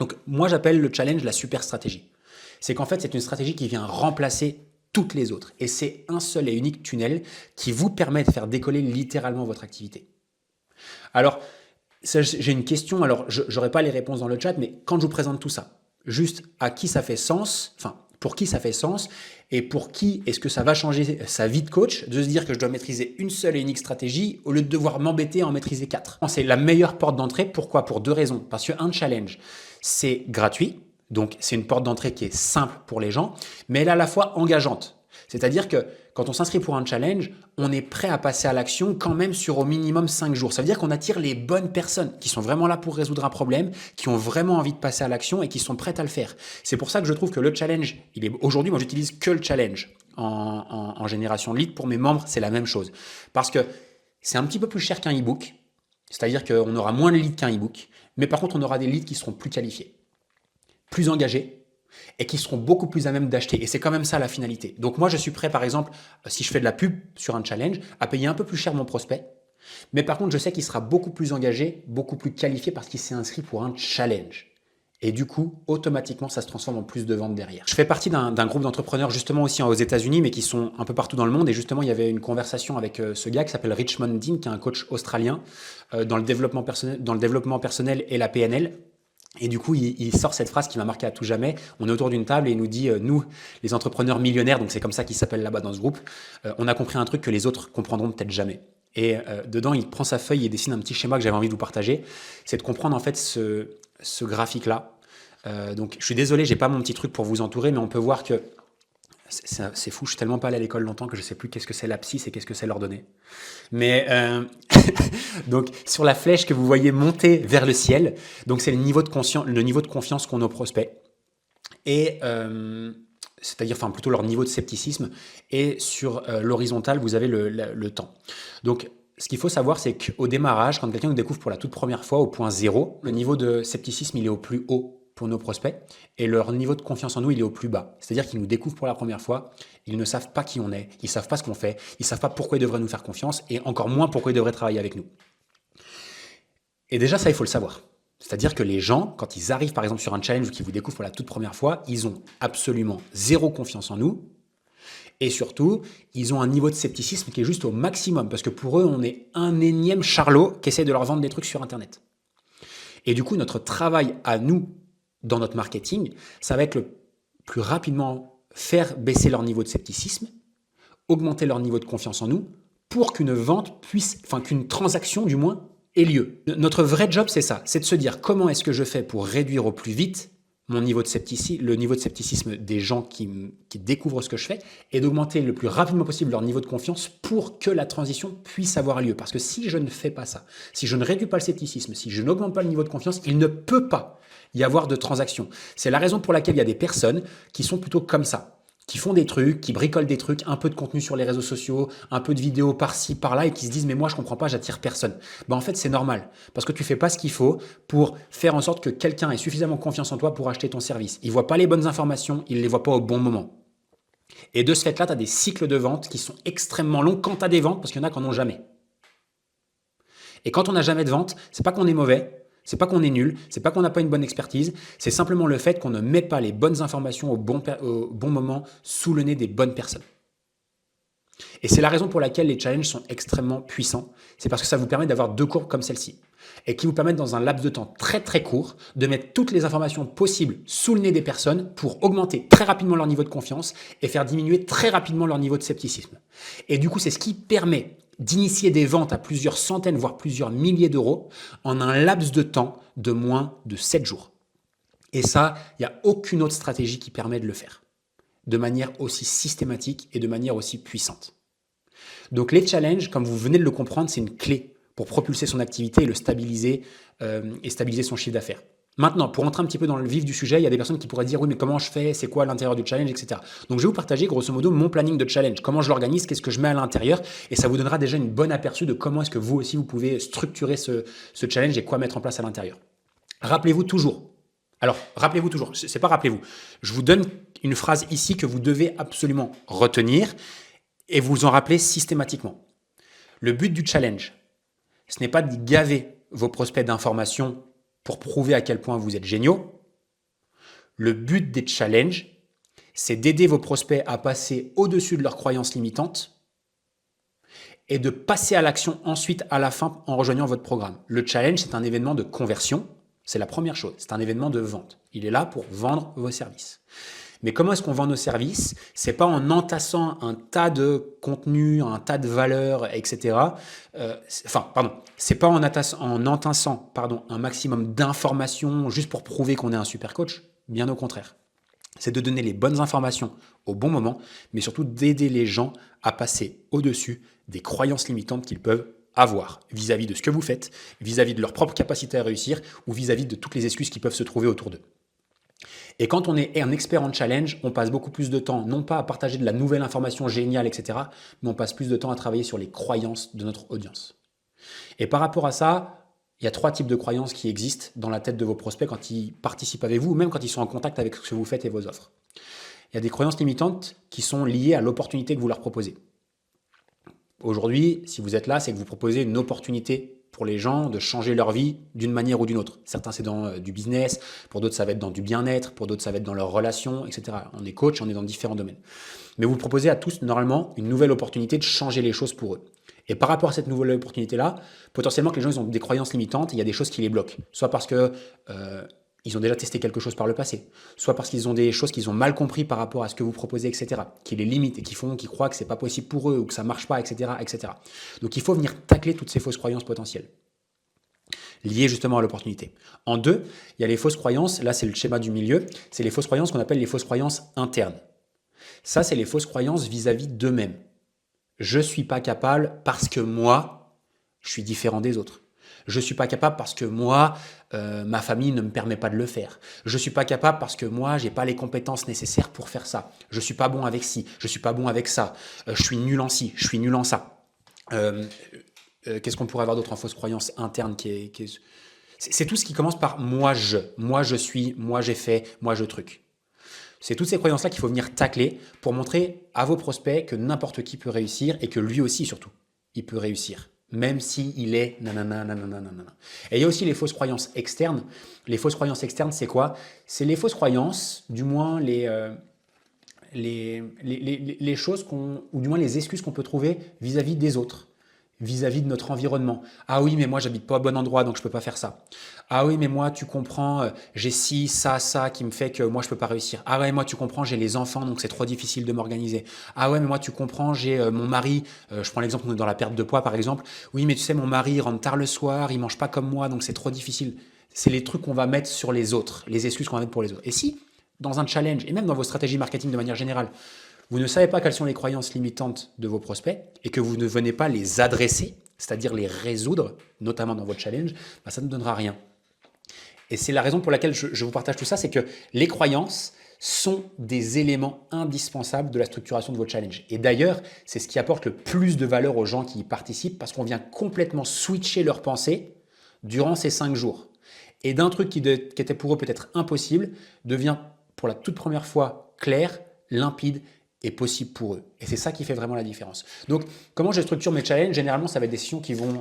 Donc moi j'appelle le challenge la super stratégie. C'est qu'en fait c'est une stratégie qui vient remplacer toutes les autres et c'est un seul et unique tunnel qui vous permet de faire décoller littéralement votre activité. Alors j'ai une question, alors je n'aurai pas les réponses dans le chat, mais quand je vous présente tout ça, juste à qui ça fait sens, enfin pour qui ça fait sens et pour qui est-ce que ça va changer sa vie de coach de se dire que je dois maîtriser une seule et unique stratégie au lieu de devoir m'embêter à en maîtriser 4. C'est la meilleure porte d'entrée. Pourquoi? Pour 2 raisons. Parce qu'un challenge, c'est gratuit, donc c'est une porte d'entrée qui est simple pour les gens, mais elle est à la fois engageante. C'est-à-dire que quand on s'inscrit pour un challenge, on est prêt à passer à l'action quand même sur au minimum 5 jours. Ça veut dire qu'on attire les bonnes personnes qui sont vraiment là pour résoudre un problème, qui ont vraiment envie de passer à l'action et qui sont prêtes à le faire. C'est pour ça que je trouve que le challenge, aujourd'hui, moi j'utilise que le challenge en génération lead. Pour mes membres, c'est la même chose. Parce que c'est un petit peu plus cher qu'un e-book. C'est-à-dire qu'on aura moins de leads qu'un e-book. Mais par contre, on aura des leads qui seront plus qualifiés, plus engagés, et qui seront beaucoup plus à même d'acheter. Et c'est quand même ça la finalité. Donc moi, je suis prêt, par exemple, si je fais de la pub sur un challenge, à payer un peu plus cher mon prospect. Mais par contre, je sais qu'il sera beaucoup plus engagé, beaucoup plus qualifié parce qu'il s'est inscrit pour un challenge. Et du coup, automatiquement, ça se transforme en plus de ventes derrière. Je fais partie d'un groupe d'entrepreneurs justement aussi aux États-Unis, mais qui sont un peu partout dans le monde. Et justement, il y avait une conversation avec ce gars qui s'appelle Richmond Dean, qui est un coach australien dans le développement personnel et la PNL. Et du coup, il sort cette phrase qui m'a marqué à tout jamais. On est autour d'une table et il nous dit, nous, les entrepreneurs millionnaires, donc c'est comme ça qu'ils s'appellent là-bas dans ce groupe, on a compris un truc que les autres comprendront peut-être jamais. Et dedans, il prend sa feuille et dessine un petit schéma que j'avais envie de vous partager. C'est de comprendre en fait ce graphique-là. Donc, je suis désolé, j'ai pas mon petit truc pour vous entourer, mais on peut voir que c'est fou, je suis tellement pas allé à l'école longtemps que je sais plus qu'est-ce que c'est l'abscisse et qu'est-ce que c'est l'ordonnée. Mais donc sur la flèche que vous voyez monter vers le ciel, donc c'est le niveau de confiance qu'ont nos prospects et c'est-à-dire enfin plutôt leur niveau de scepticisme. Et sur l'horizontale, vous avez le temps. Donc ce qu'il faut savoir, c'est qu'au démarrage, quand quelqu'un nous découvre pour la toute première fois au point 0, le niveau de scepticisme il est au plus haut pour nos prospects et leur niveau de confiance en nous il est au plus bas. C'est-à-dire qu'ils nous découvrent pour la première fois, ils ne savent pas qui on est, ils ne savent pas ce qu'on fait, ils ne savent pas pourquoi ils devraient nous faire confiance et encore moins pourquoi ils devraient travailler avec nous. Et déjà ça il faut le savoir. C'est-à-dire que les gens, quand ils arrivent par exemple sur un challenge ou qu'ils vous découvrent pour la toute première fois, ils ont absolument zéro confiance en nous et surtout ils ont un niveau de scepticisme qui est juste au maximum parce que pour eux on est un énième charlot qui essaie de leur vendre des trucs sur internet. Et du coup notre travail à nous dans notre marketing, ça va être le plus rapidement faire baisser leur niveau de scepticisme, augmenter leur niveau de confiance en nous pour qu'une vente puisse, enfin qu'une transaction du moins, ait lieu. Notre vrai job, c'est ça, c'est de se dire comment est-ce que je fais pour réduire au plus vite mon niveau de scepticisme, le niveau de scepticisme des gens qui découvrent ce que je fais et d'augmenter le plus rapidement possible leur niveau de confiance pour que la transition puisse avoir lieu. Parce que si je ne fais pas ça, si je ne réduis pas le scepticisme, si je n'augmente pas le niveau de confiance, il ne peut pas y avoir de transaction. C'est la raison pour laquelle il y a des personnes qui sont plutôt comme ça, qui font des trucs, qui bricolent des trucs, un peu de contenu sur les réseaux sociaux, un peu de vidéos par-ci, par-là, et qui se disent « mais moi je comprends pas, j'attire personne ». En fait c'est normal, parce que tu fais pas ce qu'il faut pour faire en sorte que quelqu'un ait suffisamment confiance en toi pour acheter ton service. Il voit pas les bonnes informations, il les voit pas au bon moment. Et de ce fait-là, tu as des cycles de vente qui sont extrêmement longs quand tu as des ventes, parce qu'il y en a qui n'en ont jamais. Et quand on n'a jamais de vente, c'est pas qu'on est mauvais, c'est pas qu'on est nul, c'est pas qu'on n'a pas une bonne expertise, c'est simplement le fait qu'on ne met pas les bonnes informations au bon moment sous le nez des bonnes personnes. Et c'est la raison pour laquelle les challenges sont extrêmement puissants. C'est parce que ça vous permet d'avoir deux courbes comme celle-ci et qui vous permettent dans un laps de temps très très court de mettre toutes les informations possibles sous le nez des personnes pour augmenter très rapidement leur niveau de confiance et faire diminuer très rapidement leur niveau de scepticisme. Et du coup, c'est ce qui permet d'initier des ventes à plusieurs centaines, voire plusieurs milliers d'euros en un laps de temps de moins de 7 jours. Et ça, il n'y a aucune autre stratégie qui permet de le faire de manière aussi systématique et de manière aussi puissante. Donc les challenges, comme vous venez de le comprendre, c'est une clé pour propulser son activité et le stabiliser et stabiliser son chiffre d'affaires. Maintenant, pour entrer un petit peu dans le vif du sujet, il y a des personnes qui pourraient dire « oui, mais comment je fais? C'est quoi l'intérieur du challenge, etc. » Donc, je vais vous partager grosso modo mon planning de challenge, comment je l'organise, qu'est-ce que je mets à l'intérieur, et ça vous donnera déjà une bonne aperçu de comment est-ce que vous aussi, vous pouvez structurer ce challenge et quoi mettre en place à l'intérieur. Rappelez-vous toujours, c'est pas rappelez-vous, je vous donne une phrase ici que vous devez absolument retenir et vous en rappeler systématiquement. Le but du challenge, ce n'est pas de gaver vos prospects d'informations pour prouver à quel point vous êtes géniaux. Le but des challenges, c'est d'aider vos prospects à passer au-dessus de leurs croyances limitantes et de passer à l'action ensuite à la fin en rejoignant votre programme. Le challenge, c'est un événement de conversion. C'est la première chose. C'est un événement de vente. Il est là pour vendre vos services. Mais comment est-ce qu'on vend nos services? C'est pas en entassant un tas de contenu, un tas de valeurs, etc. C'est pas en entassant un maximum d'informations juste pour prouver qu'on est un super coach. Bien au contraire. C'est de donner les bonnes informations au bon moment, mais surtout d'aider les gens à passer au-dessus des croyances limitantes qu'ils peuvent avoir vis-à-vis de ce que vous faites, vis-à-vis de leur propre capacité à réussir ou vis-à-vis de toutes les excuses qui peuvent se trouver autour d'eux. Et quand on est un expert en challenge, on passe beaucoup plus de temps, non pas à partager de la nouvelle information géniale, etc., mais on passe plus de temps à travailler sur les croyances de notre audience. Et par rapport à ça, il y a 3 types de croyances qui existent dans la tête de vos prospects quand ils participent avec vous, ou même quand ils sont en contact avec ce que vous faites et vos offres. Il y a des croyances limitantes qui sont liées à l'opportunité que vous leur proposez. Aujourd'hui, si vous êtes là, c'est que vous proposez une opportunité pour les gens de changer leur vie d'une manière ou d'une autre. Certains, c'est dans du business, pour d'autres, ça va être dans du bien-être, pour d'autres, ça va être dans leurs relations, etc. On est coach, on est dans différents domaines. Mais vous proposez à tous, normalement, une nouvelle opportunité de changer les choses pour eux. Et par rapport à cette nouvelle opportunité-là, potentiellement que les gens ils ont des croyances limitantes, il y a des choses qui les bloquent. Soit parce que ils ont déjà testé quelque chose par le passé, soit parce qu'ils ont des choses qu'ils ont mal compris par rapport à ce que vous proposez, etc., qui les limitent et qui croient que c'est pas possible pour eux ou que ça marche pas, etc., etc. Donc il faut venir tacler toutes ces fausses croyances potentielles liées justement à l'opportunité. En 2, il y a les fausses croyances, là c'est le schéma du milieu, c'est les fausses croyances qu'on appelle les fausses croyances internes. Ça, c'est les fausses croyances vis-à-vis d'eux-mêmes. Je suis pas capable parce que moi, je suis différent des autres. Je suis pas capable parce que moi, ma famille ne me permet pas de le faire. Je suis pas capable parce que moi, j'ai pas les compétences nécessaires pour faire ça. Je suis pas bon avec ci, je suis pas bon avec ça. Je suis nul en ci, je suis nul en ça. Qu'est-ce qu'on pourrait avoir d'autre en fausse croyance interne c'est tout ce qui commence par moi je suis, moi j'ai fait, moi je truc. C'est toutes ces croyances-là qu'il faut venir tacler pour montrer à vos prospects que n'importe qui peut réussir et que lui aussi surtout, il peut réussir. Même s'il est nanana, nanana, nanana. Et il y a aussi les fausses croyances externes. Les fausses croyances externes, c'est quoi? C'est les fausses croyances, du moins les choses ou du moins les excuses qu'on peut trouver vis-à-vis des autres. vis-à-vis de notre environnement. Ah oui, mais moi, j'habite pas au bon endroit, donc je peux pas faire ça. Ah oui, mais moi, tu comprends, j'ai ci, ça, qui me fait que moi, je peux pas réussir. Ah ouais, moi, tu comprends, j'ai les enfants, donc c'est trop difficile de m'organiser. Ah ouais, mais moi, tu comprends, j'ai mon mari, je prends l'exemple, on est dans la perte de poids, par exemple. Oui, mais tu sais, mon mari, il rentre tard le soir, il mange pas comme moi, donc c'est trop difficile. C'est les trucs qu'on va mettre sur les autres, les excuses qu'on va mettre pour les autres. Et si, dans un challenge, et même dans vos stratégies marketing de manière générale, vous ne savez pas quelles sont les croyances limitantes de vos prospects et que vous ne venez pas les adresser, c'est-à-dire les résoudre, notamment dans votre challenge, bah ça ne donnera rien. Et c'est la raison pour laquelle je vous partage tout ça, c'est que les croyances sont des éléments indispensables de la structuration de votre challenge. Et d'ailleurs, c'est ce qui apporte le plus de valeur aux gens qui y participent parce qu'on vient complètement switcher leur pensée durant ces 5 jours. Et d'un truc qui était pour eux peut-être impossible, devient pour la toute première fois clair, limpide et possible pour eux. Et c'est ça qui fait vraiment la différence. Donc, comment je structure mes challenges? Généralement, ça va être des sessions qui vont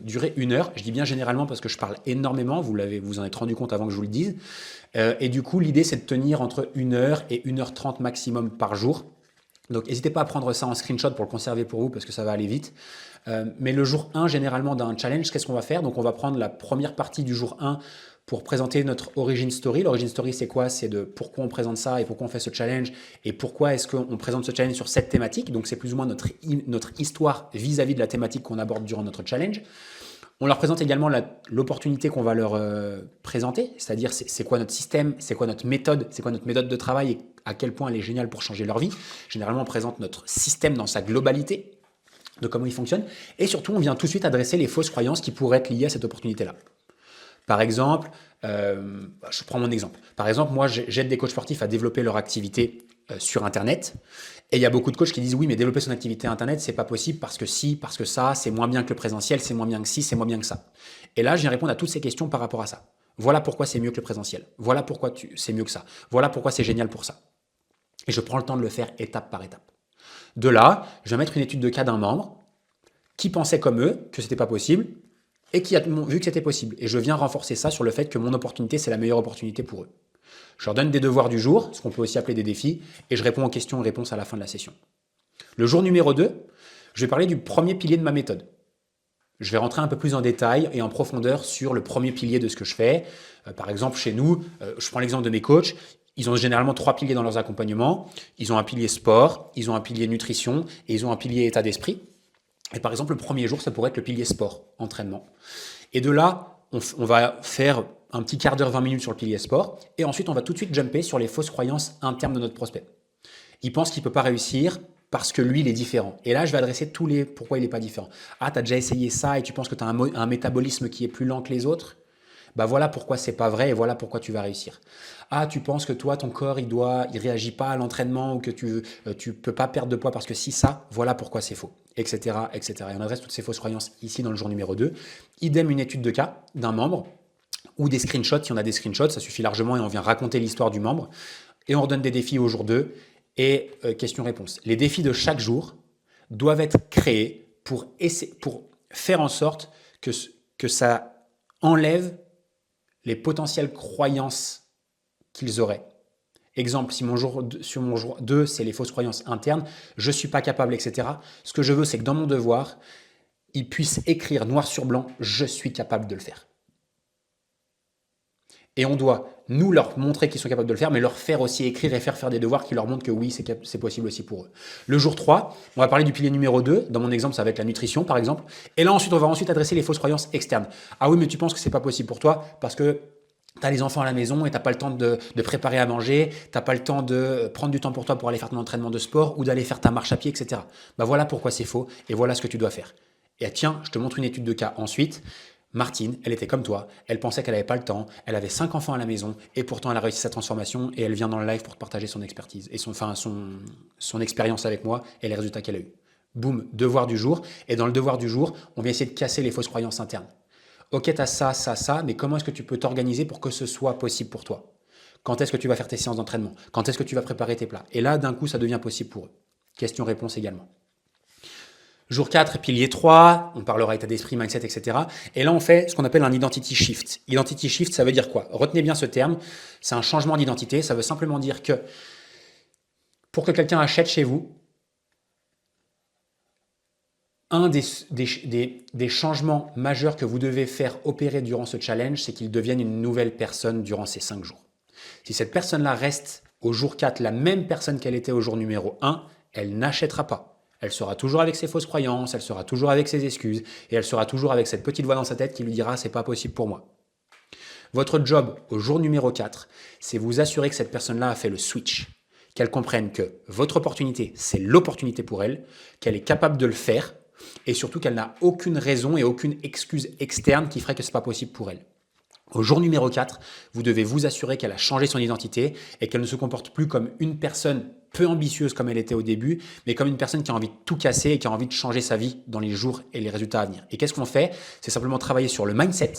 durer 1 heure. Je dis bien généralement parce que je parle énormément, vous en êtes rendu compte avant que je vous le dise. Et du coup, l'idée, c'est de tenir entre 1 heure et 1 h 30 maximum par jour. Donc, n'hésitez pas à prendre ça en screenshot pour le conserver pour vous parce que ça va aller vite. Mais le jour 1, généralement, d'un challenge, qu'est-ce qu'on va faire? Donc, on va prendre la première partie du jour 1 pour présenter notre origin story. L'origin story, c'est quoi? C'est de pourquoi on présente ça et pourquoi on fait ce challenge et pourquoi est-ce qu'on présente ce challenge sur cette thématique. Donc, c'est plus ou moins notre histoire vis-à-vis de la thématique qu'on aborde durant notre challenge. On leur présente également l'opportunité qu'on va leur présenter, c'est-à-dire c'est quoi notre système, c'est quoi notre méthode de travail et à quel point elle est géniale pour changer leur vie. Généralement, on présente notre système dans sa globalité, de comment il fonctionne. Et surtout, on vient tout de suite adresser les fausses croyances qui pourraient être liées à cette opportunité-là. Par exemple, je prends mon exemple. Par exemple, moi, j'aide des coachs sportifs à développer leur activité sur Internet. Et il y a beaucoup de coachs qui disent oui, mais développer son activité Internet, c'est pas possible parce que si, parce que ça, c'est moins bien que le présentiel, c'est moins bien que si, c'est moins bien que ça. Et là, je viens répondre à toutes ces questions par rapport à ça. Voilà pourquoi c'est mieux que le présentiel. Voilà pourquoi c'est mieux que ça. Voilà pourquoi c'est génial pour ça. Et je prends le temps de le faire étape par étape. De là, je vais mettre une étude de cas d'un membre qui pensait comme eux que c'était pas possible et qui a vu que c'était possible. Et je viens renforcer ça sur le fait que mon opportunité, c'est la meilleure opportunité pour eux. Je leur donne des devoirs du jour, ce qu'on peut aussi appeler des défis, et je réponds aux questions et réponses à la fin de la session. Le jour numéro 2, je vais parler du premier pilier de ma méthode. Je vais rentrer un peu plus en détail et en profondeur sur le premier pilier de ce que je fais. Par exemple, chez nous, je prends l'exemple de mes coachs, ils ont généralement 3 piliers dans leurs accompagnements. Ils ont un pilier sport, ils ont un pilier nutrition et ils ont un pilier état d'esprit. Et par exemple, le premier jour, ça pourrait être le pilier sport, entraînement. Et de là, on va faire un petit quart d'heure, 20 minutes sur le pilier sport. Et ensuite, on va tout de suite jumper sur les fausses croyances internes de notre prospect. Il pense qu'il ne peut pas réussir parce que lui, il est différent. Et là, je vais adresser tous les pourquoi il n'est pas différent. Ah, tu as déjà essayé ça et tu penses que tu as un métabolisme qui est plus lent que les autres? Bah voilà pourquoi c'est pas vrai et voilà pourquoi tu vas réussir. Ah, tu penses que toi, ton corps, il réagit pas à l'entraînement ou que tu peux pas perdre de poids parce que si ça, voilà pourquoi c'est faux, etc., etc. Et on adresse toutes ces fausses croyances ici dans le jour numéro 2. Idem, une étude de cas d'un membre ou des screenshots. Si on a des screenshots, ça suffit largement et on vient raconter l'histoire du membre. Et on redonne des défis au jour 2 et questions-réponses. Les défis de chaque jour doivent être créés pour faire en sorte que ça enlève les potentielles croyances qu'ils auraient. Exemple, si sur mon jour 2, c'est les fausses croyances internes, je ne suis pas capable, etc. Ce que je veux, c'est que dans mon devoir, ils puissent écrire noir sur blanc, je suis capable de le faire. Et on doit, nous, leur montrer qu'ils sont capables de le faire, mais leur faire aussi écrire et faire des devoirs qui leur montrent que oui, c'est possible aussi pour eux. Le jour 3, on va parler du pilier numéro 2. Dans mon exemple, ça va être la nutrition, par exemple. Et là, ensuite, on va adresser les fausses croyances externes. Ah oui, mais tu penses que c'est pas possible pour toi parce que tu as les enfants à la maison et tu n'as pas le temps de préparer à manger, tu n'as pas le temps de prendre du temps pour toi pour aller faire ton entraînement de sport ou d'aller faire ta marche à pied, etc. Bah voilà pourquoi c'est faux et voilà ce que tu dois faire. Et tiens, je te montre une étude de cas ensuite. Martine, elle était comme toi, elle pensait qu'elle n'avait pas le temps, elle avait 5 enfants à la maison et pourtant elle a réussi sa transformation et elle vient dans le live pour te partager son expertise et son expérience avec moi et les résultats qu'elle a eus. Boum, devoir du jour. Et dans le devoir du jour, on vient essayer de casser les fausses croyances internes. Ok, tu as ça, mais comment est-ce que tu peux t'organiser pour que ce soit possible pour toi? Quand est-ce que tu vas faire tes séances d'entraînement? Quand est-ce que tu vas préparer tes plats? Et là, d'un coup, ça devient possible pour eux. Question-réponse également. Jour 4, pilier 3, on parlera état d'esprit, mindset, etc. Et là, on fait ce qu'on appelle un identity shift. Identity shift, ça veut dire quoi? Retenez bien ce terme, c'est un changement d'identité. Ça veut simplement dire que pour que quelqu'un achète chez vous, Un des changements majeurs que vous devez faire opérer durant ce challenge, c'est qu'il devienne une nouvelle personne durant ces 5 jours. Si cette personne-là reste au jour 4 la même personne qu'elle était au jour numéro 1, elle n'achètera pas. Elle sera toujours avec ses fausses croyances, elle sera toujours avec ses excuses et elle sera toujours avec cette petite voix dans sa tête qui lui dira « c'est pas possible pour moi ». Votre job au jour numéro 4, c'est vous assurer que cette personne-là a fait le switch, qu'elle comprenne que votre opportunité, c'est l'opportunité pour elle, qu'elle est capable de le faire et surtout qu'elle n'a aucune raison et aucune excuse externe qui ferait que ce n'est pas possible pour elle. Au jour numéro 4, vous devez vous assurer qu'elle a changé son identité et qu'elle ne se comporte plus comme une personne peu ambitieuse comme elle était au début, mais comme une personne qui a envie de tout casser et qui a envie de changer sa vie dans les jours et les résultats à venir. Et qu'est-ce qu'on fait? C'est simplement travailler sur le mindset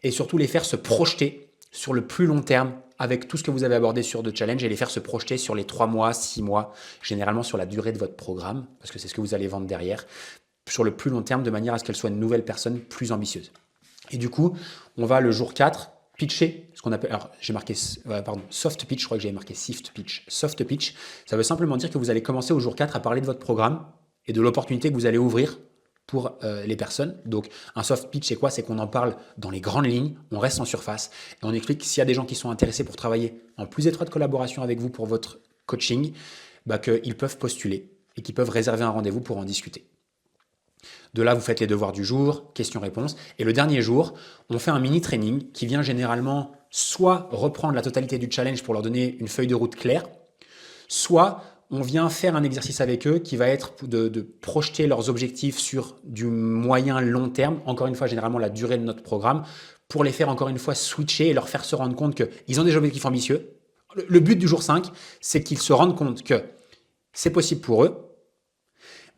et surtout les faire se projeter sur le plus long terme avec tout ce que vous avez abordé sur The Challenge et les faire se projeter sur les 3 mois, 6 mois, généralement sur la durée de votre programme, parce que c'est ce que vous allez vendre derrière, sur le plus long terme de manière à ce qu'elle soit une nouvelle personne plus ambitieuse. Et du coup, on va le jour 4 pitcher, ce qu'on appelle, alors j'ai marqué, soft pitch, je crois que j'avais marqué sift pitch. Soft pitch, ça veut simplement dire que vous allez commencer au jour 4 à parler de votre programme et de l'opportunité que vous allez ouvrir pour les personnes. Donc un soft pitch, c'est quoi? C'est qu'on en parle dans les grandes lignes, on reste en surface et on explique s'il y a des gens qui sont intéressés pour travailler en plus étroite collaboration avec vous pour votre coaching, qu'ils peuvent postuler et qu'ils peuvent réserver un rendez-vous pour en discuter. De là, vous faites les devoirs du jour, questions-réponses. Et le dernier jour, on fait un mini-training qui vient généralement soit reprendre la totalité du challenge pour leur donner une feuille de route claire, soit on vient faire un exercice avec eux qui va être de projeter leurs objectifs sur du moyen long terme, encore une fois, généralement la durée de notre programme, pour les faire encore une fois switcher et leur faire se rendre compte qu'ils ont des objectifs ambitieux. Le but du jour 5, c'est qu'ils se rendent compte que c'est possible pour eux,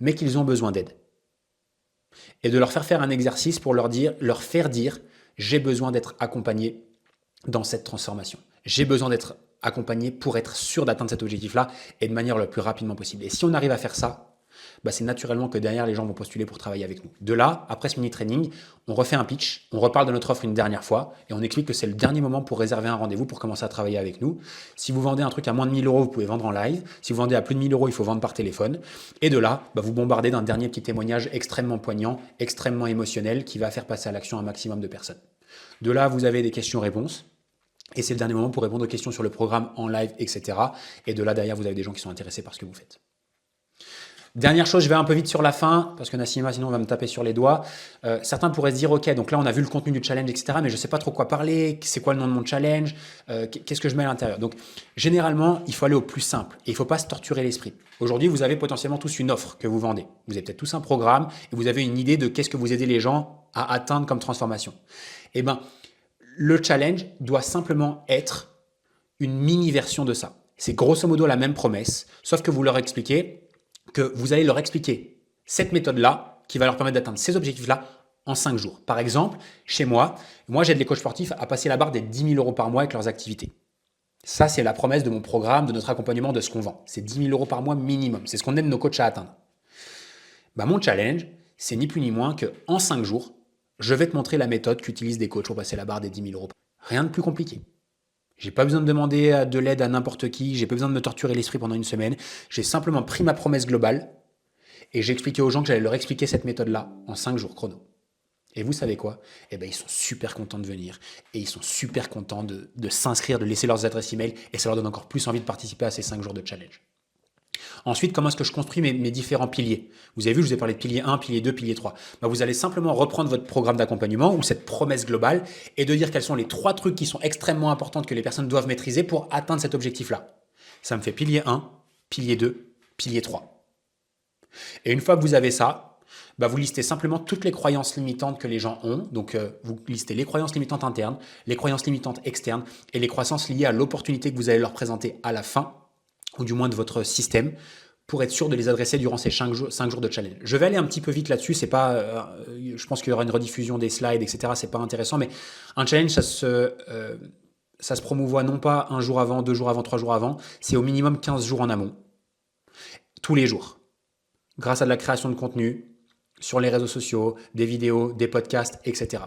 mais qu'ils ont besoin d'aide. Et de leur faire un exercice pour leur faire dire « j'ai besoin d'être accompagné dans cette transformation. J'ai besoin d'être accompagné pour être sûr d'atteindre cet objectif-là et de manière le plus rapidement possible. » Et si on arrive à faire ça, c'est naturellement que derrière, les gens vont postuler pour travailler avec nous. De là, après ce mini-training, on refait un pitch, on reparle de notre offre une dernière fois et on explique que c'est le dernier moment pour réserver un rendez-vous pour commencer à travailler avec nous. Si vous vendez un truc à moins de 1000 euros, vous pouvez vendre en live. Si vous vendez à plus de 1000 euros, il faut vendre par téléphone. Et de là, vous bombardez d'un dernier petit témoignage extrêmement poignant, extrêmement émotionnel qui va faire passer à l'action un maximum de personnes. De là, vous avez des questions-réponses. Et c'est le dernier moment pour répondre aux questions sur le programme en live, etc. Et de là, derrière, vous avez des gens qui sont intéressés par ce que vous faites. Dernière chose, je vais un peu vite sur la fin, parce que Nassima, sinon, on va me taper sur les doigts. Certains pourraient se dire, OK, donc là, on a vu le contenu du challenge, etc., mais je ne sais pas trop quoi parler, c'est quoi le nom de mon challenge, qu'est-ce que je mets à l'intérieur? Donc, généralement, il faut aller au plus simple et il ne faut pas se torturer l'esprit. Aujourd'hui, vous avez potentiellement tous une offre que vous vendez. Vous avez peut-être tous un programme et vous avez une idée de qu'est-ce que vous aidez les gens à atteindre comme transformation. Eh bien, le challenge doit simplement être une mini-version de ça. C'est grosso modo la même promesse, sauf que vous leur expliquez que vous allez leur expliquer cette méthode-là qui va leur permettre d'atteindre ces objectifs-là en 5 jours. Par exemple, chez moi, j'aide les coachs sportifs à passer la barre des 10 000 euros par mois avec leurs activités. Ça, c'est la promesse de mon programme, de notre accompagnement, de ce qu'on vend. C'est 10 000 euros par mois minimum. C'est ce qu'on aide nos coachs à atteindre. Mon challenge, c'est ni plus ni moins qu'en 5 jours, je vais te montrer la méthode qu'utilisent des coachs pour passer la barre des 10 000 euros. Rien de plus compliqué. J'ai pas besoin de demander de l'aide à n'importe qui, j'ai pas besoin de me torturer l'esprit pendant une semaine. J'ai simplement pris ma promesse globale et j'ai expliqué aux gens que j'allais leur expliquer cette méthode-là en 5 jours chrono. Et vous savez quoi? Ils sont super contents de venir et ils sont super contents de s'inscrire, de laisser leurs adresses email et ça leur donne encore plus envie de participer à ces 5 jours de challenge. Ensuite, comment est-ce que je construis mes différents piliers? Vous avez vu, je vous ai parlé de pilier 1, pilier 2, pilier 3. Vous allez simplement reprendre votre programme d'accompagnement ou cette promesse globale et de dire quels sont les 3 trucs qui sont extrêmement importants que les personnes doivent maîtriser pour atteindre cet objectif-là. Ça me fait pilier 1, pilier 2, pilier 3. Et une fois que vous avez ça, vous listez simplement toutes les croyances limitantes que les gens ont. Donc, vous listez les croyances limitantes internes, les croyances limitantes externes et les croyances liées à l'opportunité que vous allez leur présenter à la fin ou du moins de votre système, pour être sûr de les adresser durant ces 5 jours de challenge. Je vais aller un petit peu vite là-dessus, c'est pas, je pense qu'il y aura une rediffusion des slides, etc., c'est pas intéressant, mais un challenge, ça se promouvoit non pas un jour avant, 2 jours avant, 3 jours avant, c'est au minimum 15 jours en amont, tous les jours, grâce à de la création de contenu, sur les réseaux sociaux, des vidéos, des podcasts, etc.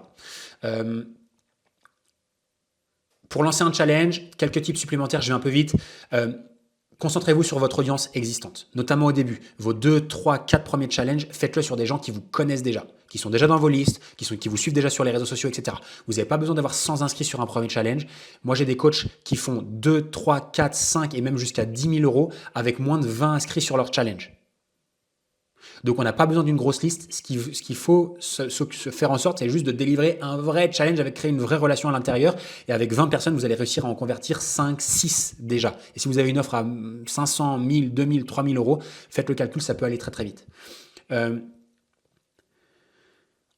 Pour lancer un challenge, quelques tips supplémentaires, je vais un peu vite, Concentrez-vous sur votre audience existante, notamment au début. Vos 2, 3, 4 premiers challenges, faites-le sur des gens qui vous connaissent déjà, qui sont déjà dans vos listes, qui vous suivent déjà sur les réseaux sociaux, etc. Vous n'avez pas besoin d'avoir 100 inscrits sur un premier challenge. Moi, j'ai des coachs qui font 2, 3, 4, 5 et même jusqu'à 10 000 euros avec moins de 20 inscrits sur leur challenge. Donc, on n'a pas besoin d'une grosse liste. Ce qu'il faut se faire en sorte, c'est juste de délivrer un vrai challenge avec créer une vraie relation à l'intérieur. Et avec 20 personnes, vous allez réussir à en convertir 5, 6 déjà. Et si vous avez une offre à 500, 1000, 2000, 3000 euros, faites le calcul, ça peut aller très très vite.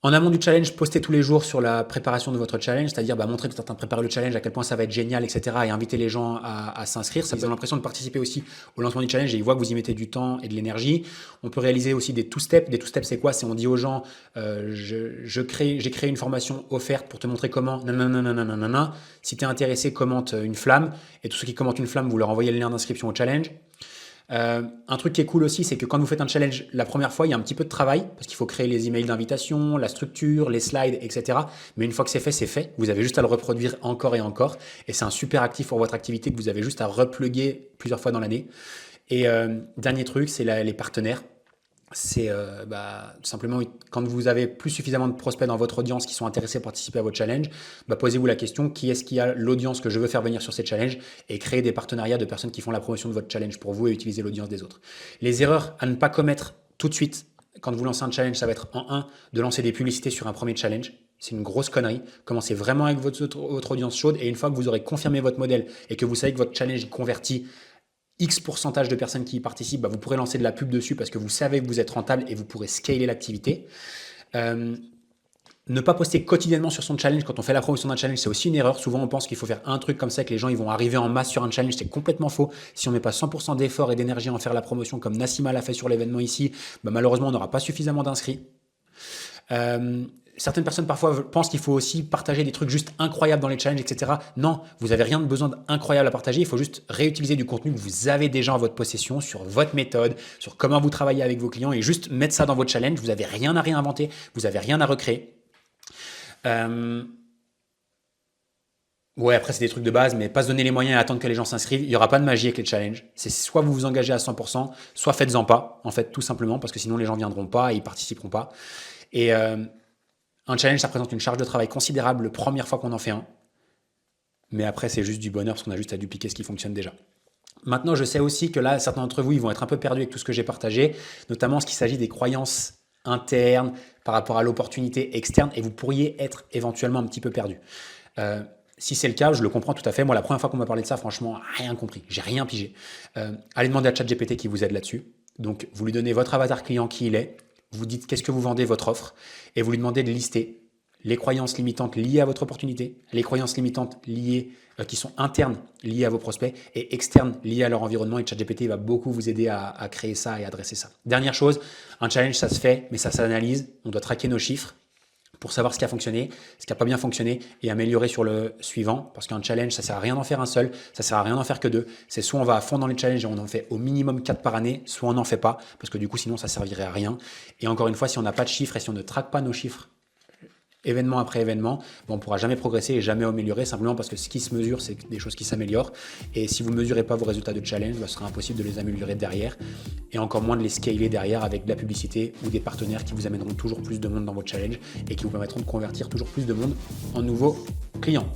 En amont du challenge, postez tous les jours sur la préparation de votre challenge, c'est-à-dire montrer que vous êtes en train de préparer le challenge, à quel point ça va être génial, etc. et inviter les gens à s'inscrire. Ça vous donne l'impression de participer aussi au lancement du challenge et ils voient que vous y mettez du temps et de l'énergie. On peut réaliser aussi des two-steps. Des two-steps, c'est quoi? C'est on dit aux gens, j'ai créé une formation offerte pour te montrer comment, nanana. Si tu es intéressé, commente une flamme. Et tous ceux qui commentent une flamme, vous leur envoyez le lien d'inscription au challenge. Un truc qui est cool aussi, c'est que quand vous faites un challenge la première fois, il y a un petit peu de travail parce qu'il faut créer les emails d'invitation, la structure, les slides, etc. Mais une fois que c'est fait, c'est fait. Vous avez juste à le reproduire encore et encore. Et c'est un super actif pour votre activité que vous avez juste à repluguer plusieurs fois dans l'année. Et dernier truc, c'est les partenaires. C'est simplement quand vous avez plus suffisamment de prospects dans votre audience qui sont intéressés à participer à votre challenge, posez-vous la question, qui est-ce qui a l'audience que je veux faire venir sur ces challenges et créer des partenariats de personnes qui font la promotion de votre challenge pour vous et utiliser l'audience des autres. Les erreurs à ne pas commettre tout de suite quand vous lancez un challenge, ça va être en 1, de lancer des publicités sur un premier challenge. C'est une grosse connerie. Commencez vraiment avec votre audience chaude et une fois que vous aurez confirmé votre modèle et que vous savez que votre challenge convertit X pourcentage de personnes qui y participent, vous pourrez lancer de la pub dessus parce que vous savez que vous êtes rentable et vous pourrez scaler l'activité. Ne pas poster quotidiennement sur son challenge quand on fait la promotion d'un challenge, c'est aussi une erreur. Souvent, on pense qu'il faut faire un truc comme ça, que les gens ils vont arriver en masse sur un challenge. C'est complètement faux. Si on ne met pas 100% d'effort et d'énergie à en faire la promotion comme Nassima l'a fait sur l'événement ici, malheureusement, on n'aura pas suffisamment d'inscrits. Certaines personnes parfois pensent qu'il faut aussi partager des trucs juste incroyables dans les challenges, etc. Non, vous n'avez rien de besoin d'incroyable à partager. Il faut juste réutiliser du contenu que vous avez déjà en votre possession sur votre méthode, sur comment vous travaillez avec vos clients et juste mettre ça dans votre challenge. Vous n'avez rien à réinventer, vous n'avez rien à recréer. Ouais, après, c'est des trucs de base, mais pas se donner les moyens et attendre que les gens s'inscrivent. Il n'y aura pas de magie avec les challenges. C'est soit vous vous engagez à 100%, soit faites-en pas, en fait, tout simplement, parce que sinon les gens ne viendront pas et ils ne participeront pas. Et un challenge, ça représente une charge de travail considérable la première fois qu'on en fait un. Mais après, c'est juste du bonheur parce qu'on a juste à dupliquer ce qui fonctionne déjà. Maintenant, je sais aussi que là, certains d'entre vous, ils vont être un peu perdus avec tout ce que j'ai partagé, notamment ce qui s'agit des croyances internes par rapport à l'opportunité externe et vous pourriez être éventuellement un petit peu perdu. Si c'est le cas, je le comprends tout à fait. Moi, la première fois qu'on m'a parlé de ça, franchement, rien compris. J'ai rien pigé. Allez demander à ChatGPT qui vous aide là-dessus. Donc, vous lui donnez votre avatar client qui il est. Vous dites qu'est-ce que vous vendez, votre offre, et vous lui demandez de lister les croyances limitantes liées à votre opportunité, les croyances limitantes liées, qui sont internes liées à vos prospects et externes liées à leur environnement. Et ChatGPT va beaucoup vous aider à créer ça et adresser ça. Dernière chose, un challenge, ça se fait, mais ça s'analyse. On doit traquer nos chiffres pour savoir ce qui a fonctionné, ce qui n'a pas bien fonctionné et améliorer sur le suivant. Parce qu'un challenge, ça ne sert à rien d'en faire un seul, ça ne sert à rien d'en faire que 2. C'est soit on va à fond dans les challenges et on en fait au minimum 4 par année, soit on n'en fait pas, parce que du coup, sinon, ça ne servirait à rien. Et encore une fois, si on n'a pas de chiffres et si on ne traque pas nos chiffres, événement après événement, on ne pourra jamais progresser et jamais améliorer, simplement parce que ce qui se mesure, c'est des choses qui s'améliorent. Et si vous ne mesurez pas vos résultats de challenge, ce sera impossible de les améliorer derrière et encore moins de les scaler derrière avec de la publicité ou des partenaires qui vous amèneront toujours plus de monde dans votre challenge et qui vous permettront de convertir toujours plus de monde en nouveaux clients.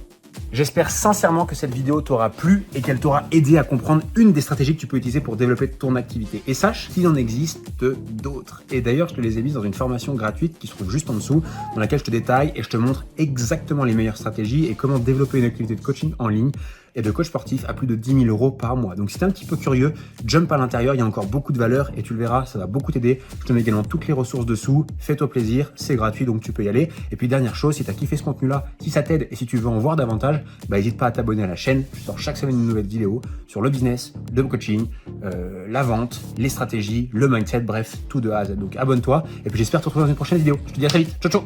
J'espère sincèrement que cette vidéo t'aura plu et qu'elle t'aura aidé à comprendre une des stratégies que tu peux utiliser pour développer ton activité. Et sache qu'il en existe d'autres. Et d'ailleurs, je te les ai mises dans une formation gratuite qui se trouve juste en dessous, dans laquelle je te détaille et je te montre exactement les meilleures stratégies et comment développer une activité de coaching en ligne et de coach sportif à plus de 10 000 euros par mois. Donc si tu es un petit peu curieux, jump à l'intérieur, il y a encore beaucoup de valeur et tu le verras, ça va beaucoup t'aider. Je te mets également toutes les ressources dessous, fais-toi plaisir, c'est gratuit donc tu peux y aller. Et puis dernière chose, si tu as kiffé ce contenu-là, si ça t'aide et si tu veux en voir davantage, n'hésite pas à t'abonner à la chaîne. Je sors chaque semaine une nouvelle vidéo sur le business, le coaching, la vente, les stratégies, le mindset, bref, tout de A à Z. Donc abonne-toi et puis j'espère te retrouver dans une prochaine vidéo. Je te dis à très vite, ciao ciao.